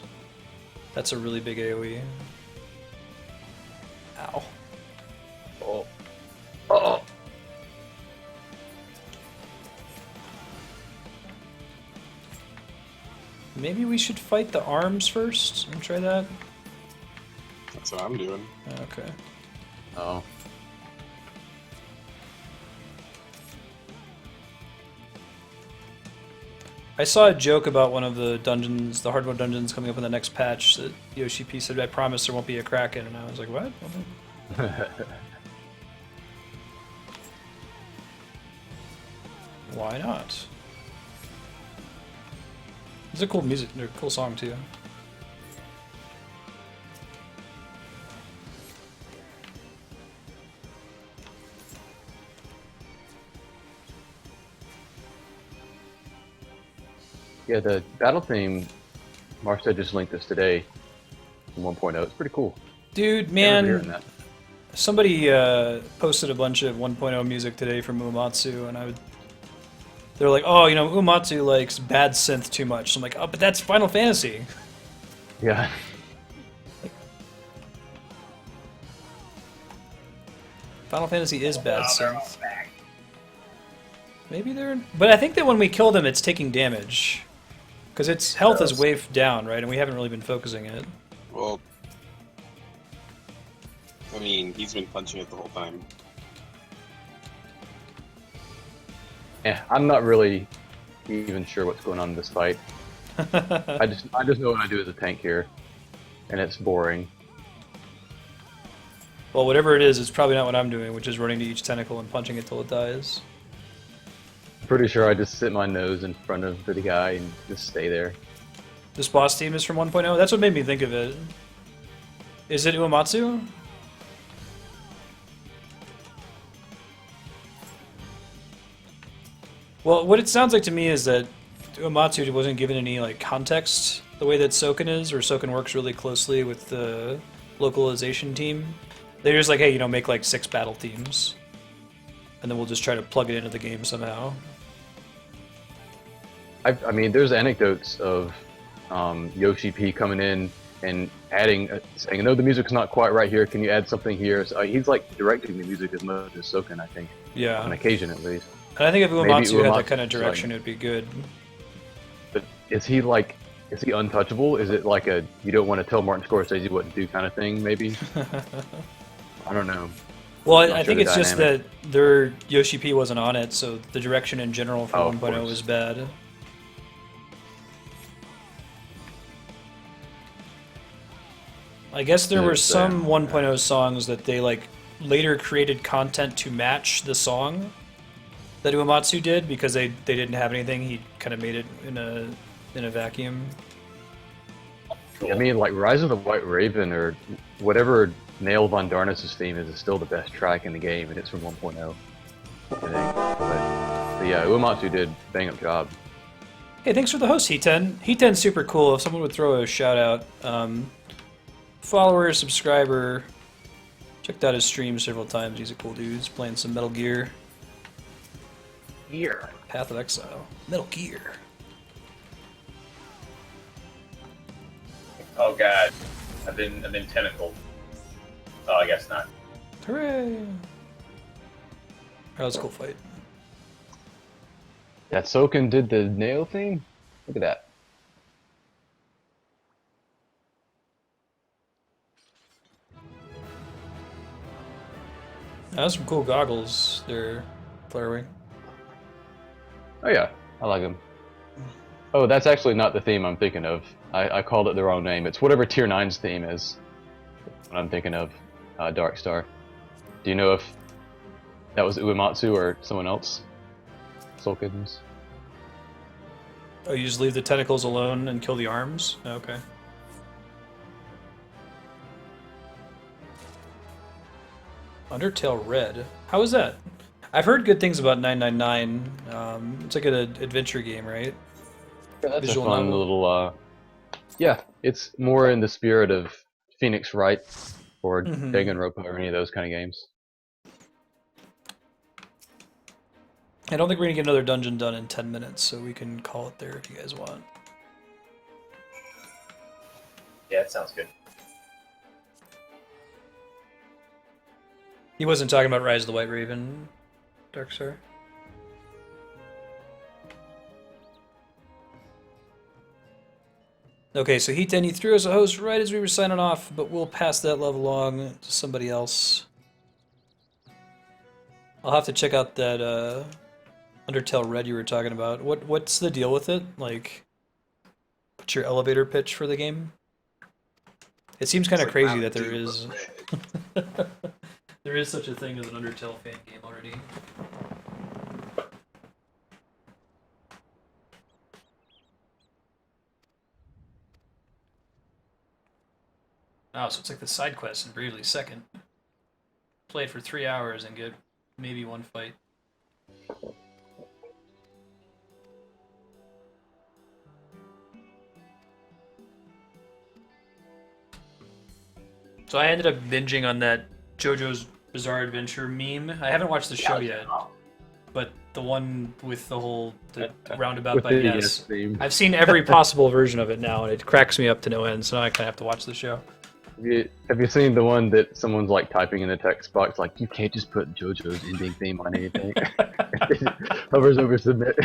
That's a really big AoE. Ow. Oh. Oh. Maybe we should fight the arms first and try that? That's what I'm doing. Okay. Oh. I saw a joke about one of the dungeons, the hard mode dungeons coming up in the next patch that Yoshi P said, I promise there won't be a Kraken, and I was like, what? Why not? It's a cool music, or cool song too. Yeah, the battle theme, Marcel just linked this today in 1.0. It's pretty cool. Dude, Never hearing man, that. somebody posted a bunch of 1.0 music today from Uematsu, and they're like, oh, you know, Uematsu likes bad synth too much. So I'm like, oh, but that's Final Fantasy. Yeah. Final Fantasy is bad synth. Maybe they're... But I think that when we kill them, it's taking damage. Because its health is way down, right? And we haven't really been focusing it. Well, I mean, he's been punching it the whole time. Yeah, I'm not really even sure what's going on in this fight. I just know what I do as a tank here, and it's boring. Well, whatever it is, it's probably not what I'm doing, which is running to each tentacle and punching it till it dies. Pretty sure I just sit my nose in front of the guy and just stay there. This boss team is from 1.0? That's what made me think of it. Is it Uematsu? Well, what it sounds like to me is that Uematsu wasn't given any like context the way that Soken is, or Soken works really closely with the localization team. They're just like, hey, you know, make like 6 battle teams, and then we'll just try to plug it into the game somehow. I mean, there's anecdotes of Yoshi P coming in and adding, saying, no, the music's not quite right here, can you add something here? So, he's like directing the music as much as Soken, I think. Yeah. On occasion, at least. And I think if Uematsu had that Uematsu's kind of direction, like- it would be good. But is he untouchable? Is it like a, you don't want to tell Martin Scorsese what to do kind of thing, maybe? I don't know. Well, Not I sure think the it's just dynamic. that their Yoshi P wasn't on it, so the direction in general for Oh, of 1.0 course. was bad. I guess there were some 1.0 songs that they like later created content to match the song that Uematsu did because they didn't have anything. He kind of made it in a vacuum. I mean, like Rise of the White Raven or whatever Nail Von Darnas's theme is still the best track in the game, and it's from 1.0. I think. But yeah, Uematsu did a bang up job. Hey, thanks for the host, He10. He10's super cool. If someone would throw a shout out, follower, subscriber, checked out his stream several times. He's a cool dude. He's playing some Metal Gear. Here. Path of Exile. Metal Gear. Oh god, I've been tentacled. Oh, I guess not. Hooray! That was a cool fight. That Soken did the nail theme? Look at that. That was some cool goggles there, Flarewing. Oh yeah, I like them. Oh, that's actually not the theme I'm thinking of. I called it the wrong name. It's whatever Tier 9's theme is. What I'm thinking of, Dark Star. Do you know if that was Uematsu or someone else? Soken's. Oh, you just leave the tentacles alone and kill the arms? Okay. Undertale Red. How is that? I've heard good things about 999. It's like an adventure game, right? Yeah, that's Visual a fun novel. little. Yeah, it's more in the spirit of Phoenix Wright or Mhm. Danganronpa or any of those kind of games. I don't think we're gonna get another dungeon done in 10 minutes, so we can call it there if you guys want. Yeah, it sounds good. He wasn't talking about Rise of the White Raven, Darkstar. Okay, so Heat 10, you threw us a host right as we were signing off, but we'll pass that love along to somebody else. I'll have to check out that Undertale Red you were talking about. What's the deal with it? Like, what's your elevator pitch for the game? It seems kind of It's like crazy Mountain that there Dew, is but red. there is such a thing as an Undertale fan game already. Oh, so it's like the side quest in Bravely Second. Play it for 3 hours and get maybe one fight. So I ended up binging on that JoJo's Bizarre Adventure meme. I haven't watched the show yet, but the one with the roundabout With by the yes. theme. I've seen every possible version of it now, and it cracks me up to no end. So now I kind of have to watch the show. Have you seen the one that someone's like typing in the text box like, you can't just put JoJo's ending theme on anything? Hovers over submit.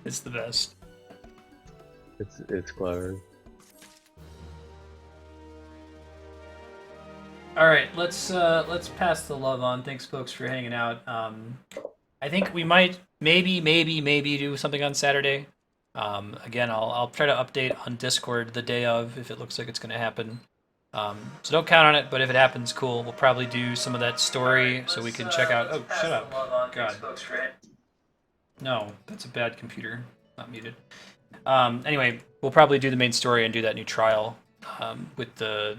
It's the best. It's clever. All right, let's pass the love on. Thanks, folks, for hanging out. I think we might maybe do something on Saturday. Again, I'll try to update on Discord the day of if it looks like it's going to happen. So don't count on it, but if it happens, cool. We'll probably do some of that story so we can check out. Oh, shut up! God. No, that's a bad computer. Not muted. Anyway, we'll probably do the main story and do that new trial with the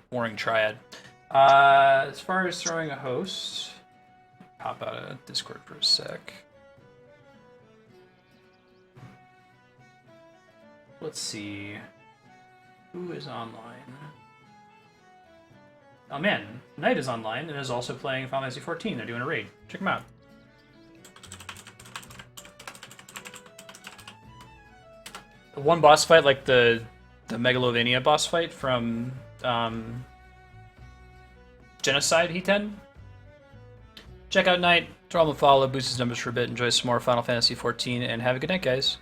Warring Triad. As far as throwing a host, pop out of Discord for a sec. Let's see. Who is online? Oh man, Knight is online and is also playing Final Fantasy 14. They're doing a raid. Check them out. The one boss fight, like the Megalovania boss fight from Genocide Heat 10. Check out Knight, throw him a follow, boost his numbers for a bit, enjoy some more Final Fantasy 14, and have a good night, guys.